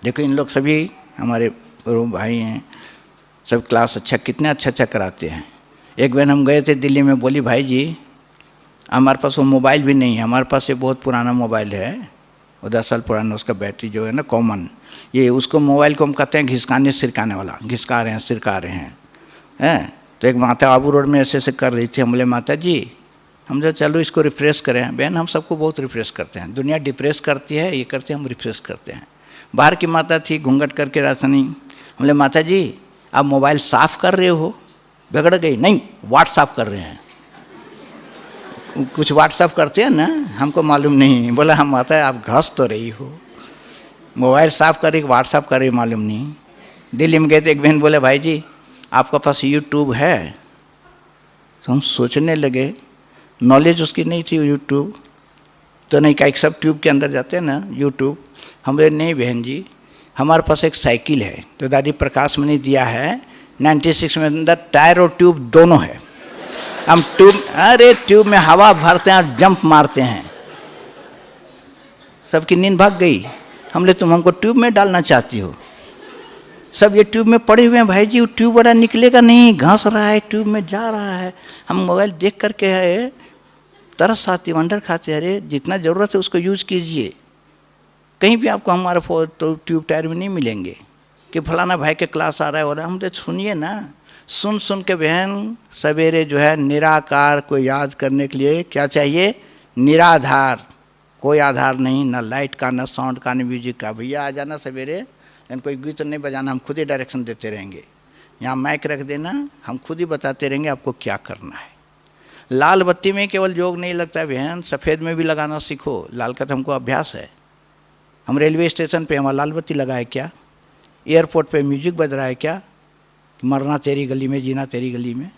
देखो इन लोग सभी हमारे भाई हैं, सब क्लास अच्छा कितने अच्छा कराते हैं। एक बहन हम गए थे दिल्ली में, बोली भाई जी हमारे पास वो मोबाइल भी नहीं है, हमारे पास एक बहुत पुराना मोबाइल है, वो 10 साल पुराना, उसका बैटरी जो है ना कॉमन, ये उसको मोबाइल को हम कहते हैं घिसकाने सिरकाने वाला, घिसका रहे हैं सिरका रहे हैं। तो एक माता आबू रोड में ऐसे कर रही थी, हम बोले माता जी हम जो चलो इसको रिफ्रेश करें। बहन हम सबको बहुत रिफ्रेश करते हैं, दुनिया डिप्रेस करती है, ये करते हैं हम रिफ्रेश करते हैं। बाहर की माता थी घूंघट करके रासनी, हम बोले माता जी आप मोबाइल साफ़ कर रहे हो? बिगड़ गई, नहीं व्हाट्सअप कर रहे हैं। कुछ व्हाट्सअप करते हैं ना, हमको मालूम नहीं। बोला हम माता है आप घस तो रही हो, मोबाइल साफ़ कर रही व्हाट्सअप कर रही मालूम नहीं। दिल्ली में गए थे, एक बहन बोले भाई जी आपका पास यूट्यूब है? तो हम सोचने लगे, नॉलेज उसकी नहीं थी यूट्यूब तो नहीं, का एक सब ट्यूब के अंदर जाते हैं ना यूट्यूब। हम बोले नहीं बहन जी हमारे पास एक साइकिल है तो दादी प्रकाश में नहीं दिया है, 96 में अंदर टायर और ट्यूब दोनों है। हम ट्यूब में हवा भरते हैं और जंप मारते हैं। सबकी नींद भाग गई। हम बोले तुम हमको ट्यूब में डालना चाहती हो? सब ये ट्यूब में पड़े हुए हैं भाई जी, वो ट्यूब वाला निकलेगा नहीं, घास रहा है ट्यूब में जा रहा है। हम मोबाइल देख करके है तरस आती, वंडर खाते, अरे जितना ज़रूरत है उसको यूज़ कीजिए। कहीं भी आपको हमारे ट्यूब टायर में नहीं मिलेंगे कि फलाना भाई के क्लास आ रहा है। और हम तो सुनिए ना, सुन के बहन सवेरे जो है निराकार को याद करने के लिए क्या चाहिए? निराधार, कोई आधार नहीं, ना लाइट का, ना साउंड का, ना म्यूजिक का। भैया आ जाना सवेरे, लेकिन कोई गीत नहीं बजाना, हम खुद ही डायरेक्शन देते रहेंगे। यहाँ माइक रख देना, हम खुद ही बताते रहेंगे आपको क्या करना है। लाल बत्ती में केवल योग नहीं लगता है बहन, सफ़ेद में भी लगाना सीखो। लाल का तो हमको अभ्यास है। हम रेलवे स्टेशन पे हमारा लाल बत्ती लगा है क्या? एयरपोर्ट पे म्यूजिक बज रहा है क्या? मरना तेरी गली में जीना तेरी गली में।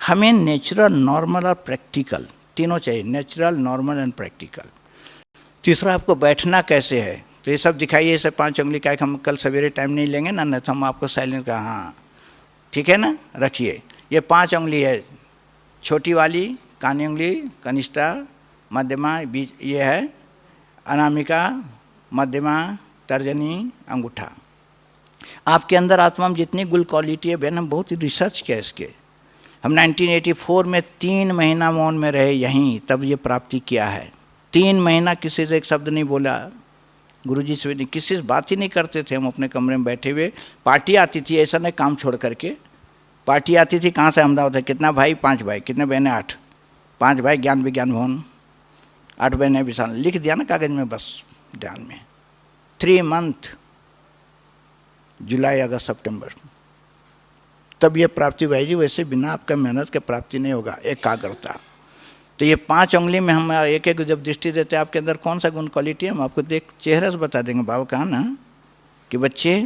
हमें नेचुरल, नॉर्मल और प्रैक्टिकल तीनों चाहिए, नेचुरल, नॉर्मल एंड प्रैक्टिकल। तीसरा आपको बैठना कैसे है, तो ये सब दिखाइए। सब 5 उंगली का, हम कल सवेरे टाइम नहीं लेंगे ना, नहीं तो हम आपको साइलेंट का, हाँ ठीक है ना, रखिए। ये 5 उंगली है, छोटी वाली कानी उंगली, कनिष्ठा, मध्यमा, बीच ये है अनामिका, मध्यमा, तर्जनी, अंगूठा। आपके अंदर आत्मा में जितनी गुड क्वालिटी है बहन, हम बहुत ही रिसर्च किया इसके। हम 1984 में 3 महीना मौन में रहे यहीं, तब ये प्राप्ति किया है। 3 महीना किसी से एक शब्द नहीं बोला, गुरुजी से नहीं, किसी से बात ही नहीं करते थे। हम अपने कमरे में बैठे हुए, पार्टी आती थी, ऐसा नहीं काम छोड़ करके पार्टी आती थी। कहाँ से? अहमदाबाद है। कितना भाई? 5 भाई। कितने बहनें? 8। 5 भाई ज्ञान विज्ञान भवन, 8 बहनें विशाल। लिख दिया ना कागज में, बस ध्यान में। 3 मंथ, जुलाई अगस्त सितंबर, तब ये प्राप्ति भाई जी। वैसे बिना आपका मेहनत के प्राप्ति नहीं होगा, एकाग्रता। तो ये 5 उंगली में हम एक एक जब दृष्टि देते हैं, आपके अंदर कौन सा गुण क्वालिटी है, हम आपको देख चेहरे से बता देंगे। बाबा कहा ना कि बच्चे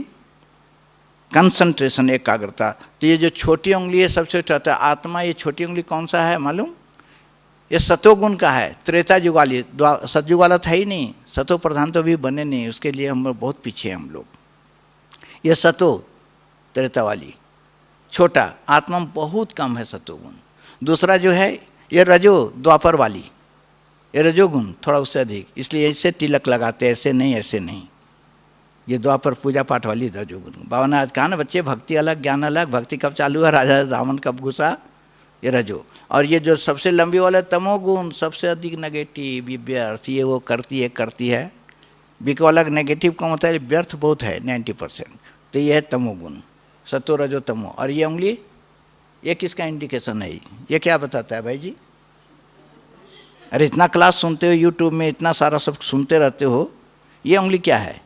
कंसंट्रेशन, एकाग्रता। तो ये जो छोटी उंगली है सबसे छोटा है आत्मा। ये छोटी उंगली कौन सा है मालूम? ये सतोगुण का है, त्रेता युग वाली। सतयुग वाला था ही नहीं, सतो प्रधान तो भी बने नहीं, उसके लिए हम बहुत पीछे हैं हम लोग। ये सतो त्रेता वाली छोटा, आत्मा में बहुत कम है सतोगुण। दूसरा जो है ये रजो द्वापर वाली, ये रजोगुण थोड़ा उससे अधिक, इसलिए ऐसे तिलक लगाते, ऐसे नहीं ऐसे नहीं। ये द्वापर पूजा पाठ वाली रजोगुण। बाबा ने आज कहा ना बच्चे, भक्ति अलग ज्ञान अलग। भक्ति कब चालू है? राजा रावण कब घुसा? ये रजो। और ये जो सबसे लंबी वाला तमोगुण, सबसे अधिक नेगेटिव, ये व्यर्थ, ये वो करती है। बिको अलग नेगेटिव कम होता है, व्यर्थ बहुत है 90%। तो ये है तमोगुण, सतो रजो तमो। और ये उंगली, ये किसका इंडिकेशन है? ये क्या बताता है भाई जी? अरे इतना क्लास सुनते हो यूट्यूब में, इतना सारा सब सुनते रहते हो, ये उंगली क्या है?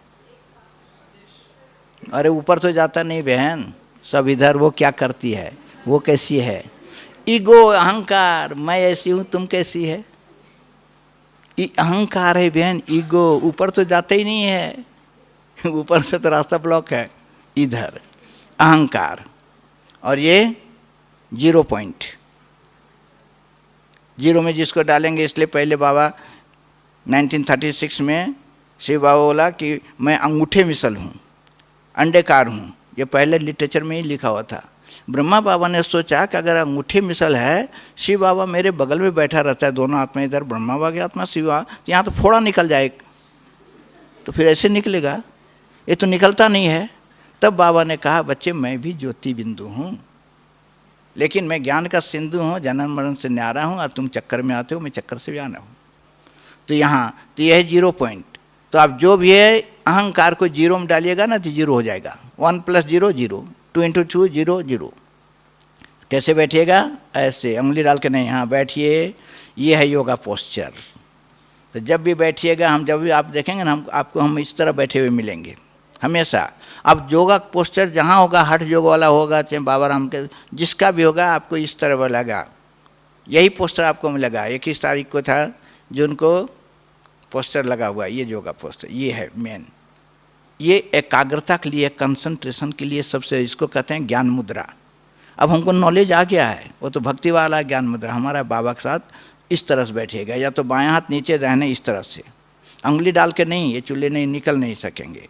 अरे ऊपर तो जाता नहीं बहन, सब इधर। वो क्या करती है? वो कैसी है? ईगो, अहंकार, मैं ऐसी हूँ तुम कैसी है, अहंकार है बहन, ईगो। ऊपर तो जाता ही नहीं है, ऊपर से तो रास्ता ब्लॉक है, इधर अहंकार। और ये 0 पॉइंट, 0 में जिसको डालेंगे। इसलिए पहले बाबा 1936 में शिव बाबा बोला कि मैं अंगूठे मिसल हूँ, अंडेकार हूँ, ये पहले लिटरेचर में ही लिखा हुआ था। ब्रह्मा बाबा ने सोचा कि अगर अंगूठी मिसल है, शिव बाबा मेरे बगल में बैठा रहता है, दोनों आत्मा, इधर ब्रह्मा बाबा की आत्मा शिव बाबा, तो यहाँ तो फोड़ा निकल जाए, तो फिर ऐसे निकलेगा, ये तो निकलता नहीं है। तब बाबा ने कहा, बच्चे मैं भी ज्योति बिंदु हूँ, लेकिन मैं ज्ञान का सिंधु हूँ, जन्म मरण से न्यारा हूँ, और तुम चक्कर में आते हो, मैं चक्कर से भी आना हूँ। तो यहाँ तो यह है 0 पॉइंट। तो आप जो भी है अहंकार को 0 में डालिएगा ना तो 0 हो जाएगा। 1 + 0 0, 2 × 2 0 0। कैसे बैठिएगा? ऐसे उंगली डाल के नहीं, यहाँ बैठिए, ये है योगा पोस्चर। तो जब भी बैठिएगा, हम जब भी आप देखेंगे ना, हम इस तरह बैठे हुए मिलेंगे हमेशा। अब योगा पोस्चर जहाँ होगा, हठ योग वाला होगा, चाहे बाबा राम के, जिसका भी होगा, आपको इस तरह मिलेगा, यही पोस्टर आपको मिलेगा। 21 तारीख को था जो उनको पोस्टर लगा हुआ, ये योगा पोस्टर, ये है मेन। ये एकाग्रता के लिए, कंसंट्रेशन के लिए सबसे, इसको कहते हैं ज्ञान मुद्रा। अब हमको नॉलेज आ गया है, वो तो भक्ति वाला ज्ञान मुद्रा हमारा। बाबा के साथ इस तरह से बैठिएगा, या तो बायां हाथ नीचे रहने इस तरह से, उंगली डाल के नहीं, ये चूल्हे नहीं निकल नहीं सकेंगे।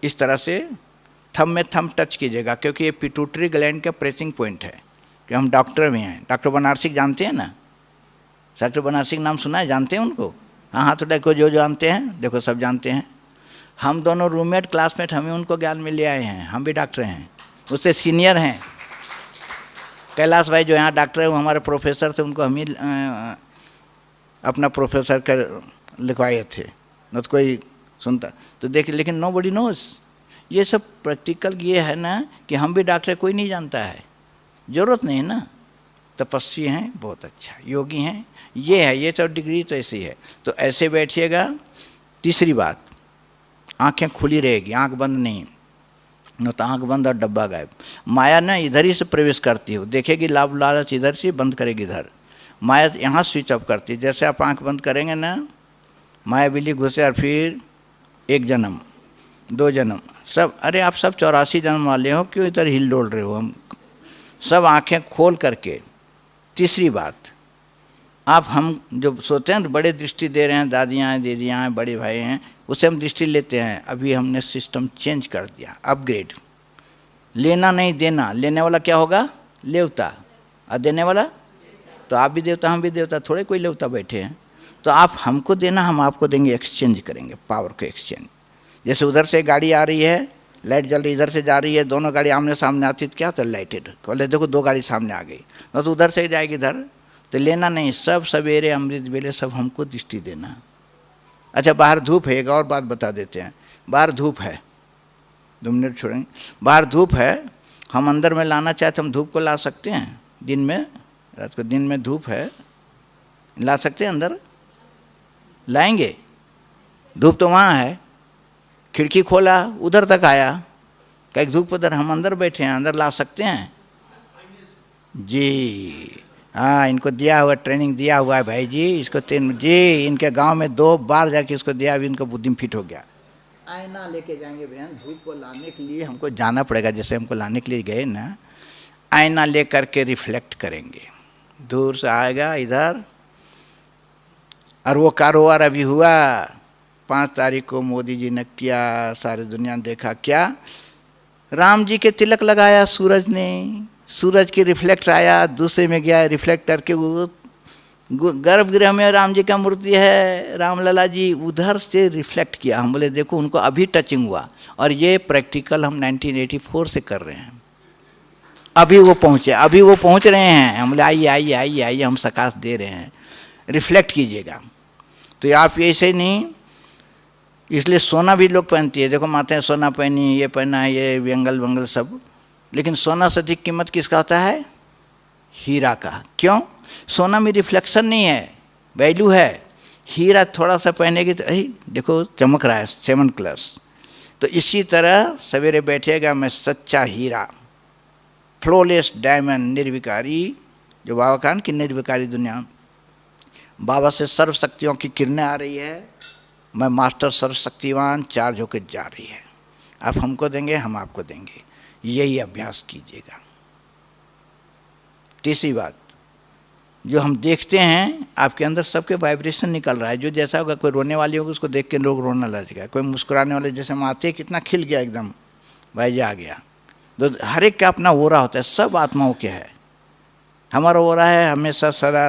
इस तरह से थंब में थंब टच कीजिएगा, क्योंकि ये पिट्यूटरी ग्लैंड का प्रेसिंग पॉइंट है। कि हम डॉक्टर भी हैं, डॉक्टर बनारसी जानते हैं ना, डॉक्टर बनारसी नाम सुना है, जानते हैं उनको? हाँ, हाथ देखो जो जानते हैं, देखो सब जानते हैं। हम दोनों रूममेट क्लासमेट, हमें उनको ज्ञान में ले आए हैं, हम भी डॉक्टर हैं, उससे सीनियर हैं। कैलाश भाई जो यहाँ डॉक्टर है, वो हमारे प्रोफेसर थे, उनको हम ही अपना प्रोफेसर कर लिखवाए थे, न तो कोई सुनता। तो देखिए, लेकिन नो बडी नोज। ये सब प्रैक्टिकल ये है ना कि हम भी डॉक्टर, कोई नहीं जानता है, ज़रूरत नहीं ना। तपस्वी हैं, बहुत अच्छा, योगी हैं, ये है, ये सब डिग्री तो ऐसी है। तो ऐसे बैठिएगा। तीसरी बात, आंखें खुली रहेगी, आंख बंद नहीं, न तो आंख बंद और डब्बा गायब। माया ना इधर ही से प्रवेश करती हो, देखेगी लाभ लालच इधर से, बंद करेगी इधर। माया यहाँ स्विच ऑफ करती है। जैसे आप आंख बंद करेंगे ना, माया बिल्ली घुसे, और फिर 1 जन्म 2 जन्म सब, अरे आप सब 84 जन्म वाले हो, क्यों इधर हिल डोल रहे हो? हम सब आंखें खोल करके। तीसरी बात, आप हम जो सोते हैं बड़े दृष्टि दे रहे हैं, दादियाँ हैं, दीदियाँ हैं, बड़े भाई हैं, उससे हम दृष्टि लेते हैं। अभी हमने सिस्टम चेंज कर दिया, अपग्रेड। लेना नहीं देना, लेने वाला क्या होगा? लेवता, और देने वाला, तो आप भी देवता हम भी देवता, थोड़े कोई लेवता बैठे हैं। तो आप हमको देना, हम आपको देंगे, एक्सचेंज करेंगे, पावर को एक्सचेंज। जैसे उधर से गाड़ी आ रही है, लाइट जल रही, इधर से जा रही है, दोनों गाड़ी आमने सामने आती तो क्या होता है? लाइटेड। बोले देखो 2 गाड़ी सामने आ गई, तो उधर से जाएगी इधर। तो लेना नहीं, सब सवेरे अमृत बेले सब हमको दृष्टि देना। अच्छा, बाहर धूप है, एक और बात बता देते हैं। बाहर धूप है, 2 मिनट छोड़ेंगे। बाहर धूप है, हम अंदर में लाना चाहते, हम धूप को ला सकते हैं दिन में, रात को दिन में धूप है, ला सकते हैं अंदर? लाएंगे? धूप तो वहाँ है, खिड़की खोला उधर तक आया, कहीं धूप उधर, हम अंदर बैठे हैं, अंदर ला सकते हैं जी। हाँ, इनको दिया हुआ, ट्रेनिंग दिया हुआ है भाई जी, इसको 3 जी, इनके गांव में 2 बार जाके इसको दिया, अभी इनको बुद्धि में फिट हो गया। आईना लेके जाएंगे बहन, धूप को लाने के लिए हमको जाना पड़ेगा, जैसे हमको लाने के लिए गए ना, आईना ले करके रिफ्लेक्ट करेंगे, दूर से आएगा इधर। और वो कारोबार अभी हुआ 5 तारीख को मोदी जी ने किया, सारी दुनिया ने देखा। क्या? राम जी के तिलक लगाया सूरज ने, सूरज की रिफ्लेक्ट आया, दूसरे में गया, रिफ्लेक्ट करके वो गर्भगृह में राम जी का मूर्ति है, रामलला जी, उधर से रिफ्लेक्ट किया। हम बोले देखो, उनको अभी टचिंग हुआ। और ये प्रैक्टिकल हम 1984 से कर रहे हैं, अभी वो पहुँचे, अभी वो पहुँच रहे हैं। हम बोले आइए आइए आइए आइए, हम सकाश दे रहे हैं, रिफ्लेक्ट कीजिएगा। तो आप ऐसे नहीं, इसलिए सोना भी लोग पहनती है, देखो माताएं सोना पहनी, ये पहना है, ये व्यंगल वंगल सब। लेकिन सोना से अधिक कीमत किसका होता है? हीरा का। क्यों? सोना में रिफ्लेक्शन नहीं है, वैल्यू है। हीरा थोड़ा सा पहनेगी तो देखो चमक रहा है, 7 कलर्स। तो इसी तरह सवेरे बैठेगा, मैं सच्चा हीरा, फ्लोलेस डायमंड, निर्विकारी, जो बाबा खान की निर्विकारी दुनिया, बाबा से सर्व शक्तियों की किरणें आ रही है, मैं मास्टर सर्वशक्तिवान चार्ज होकर जा रही है। आप हमको देंगे, हम आपको देंगे, यही अभ्यास कीजिएगा। तीसरी बात, जो हम देखते हैं आपके अंदर सबके वाइब्रेशन निकल रहा है, जो जैसा होगा, कोई रोने वाली होगी उसको देख के लोग रोना लगेगा, कोई मुस्कुराने वाले, जैसे हम आते कितना खिल गया एकदम, भाई जी आ गया, तो हर एक का अपना ओरा होता है, सब आत्माओं के है। हमारा ओरा है हमेशा सदा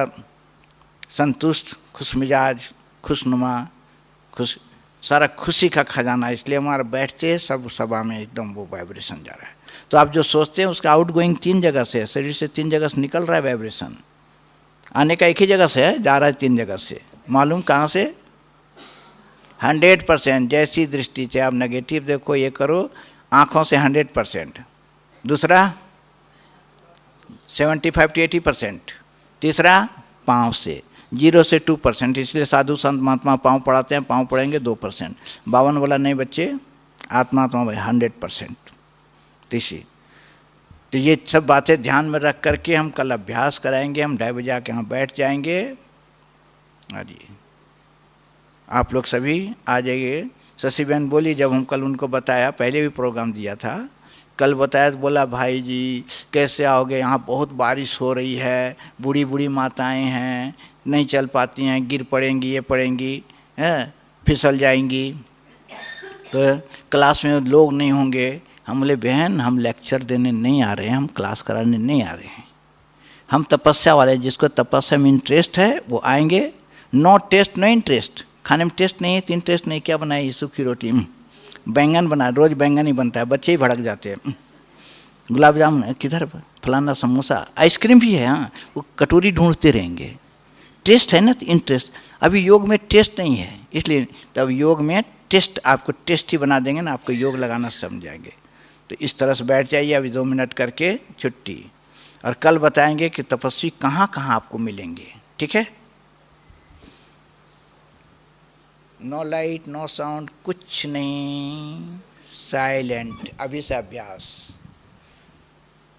संतुष्ट, खुश मिजाज, खुशनुमा, खुश, सारा खुशी का खजाना, इसलिए हमारा बैठते सब सभा में एकदम वो वाइब्रेशन जा रहा है। तो आप जो सोचते हैं उसका आउट गोइंग 3 जगह से है, शरीर से 3 जगह से निकल रहा है वाइब्रेशन, आने का एक ही जगह से है, जा रहा है 3 जगह से। मालूम कहाँ से? 100%। जैसी दृष्टि चाहे आप नेगेटिव देखो, ये करो, आँखों से 100%, दूसरा 75 to 80%, तीसरा पाँव से 0 से 2%। इसलिए साधु संत महात्मा पाँव पढ़ाते हैं, पाँव पढ़ेंगे 2%, 52 वाला नहीं बच्चे, आत्मा 100%। तो ये सब बातें ध्यान में रख करके हम कल अभ्यास कराएंगे। हम 2:30 बजे आके यहाँ बैठ जाएंगे। अरे आप लोग सभी आ जाइए। शशि बहन बोली, जब हम कल उनको बताया, पहले भी प्रोग्राम दिया था, कल बताया तो बोला भाई जी कैसे आओगे, यहाँ बहुत बारिश हो रही है, बूढ़ी बूढ़ी माताएं हैं, नहीं चल पाती हैं, गिर पड़ेंगी, ये पड़ेंगी, हैं, फिसल जाएंगी, तो क्लास में लोग नहीं होंगे। हम बोले बहन हम लेक्चर देने नहीं आ रहे हैं, हम क्लास कराने नहीं आ रहे हैं, हम तपस्या वाले, जिसको तपस्या में इंटरेस्ट है वो आएंगे। नो टेस्ट नो इंटरेस्ट, खाने में टेस्ट नहीं है तो इंटरेस्ट नहीं। क्या बनाई? सूखी रोटी, बैंगन बना, रोज़ बैंगन ही बनता है, बच्चे ही भड़क जाते हैं। गुलाब जामुन किधर, फलाना समोसा, आइसक्रीम भी है, हाँ, वो कटोरी ढूंढते रहेंगे। टेस्ट है ना तो इंटरेस्ट। अभी योग में टेस्ट नहीं है, इसलिए तब योग में टेस्ट, आपको टेस्टी बना देंगे ना, आपको योग लगाना समझाएंगे। तो इस तरह से बैठ जाइए। अभी 2 मिनट करके छुट्टी, और कल बताएंगे कि तपस्वी कहाँ कहाँ आपको मिलेंगे। ठीक है? नो लाइट नो साउंड, कुछ नहीं, साइलेंट। अभी से अभ्यास।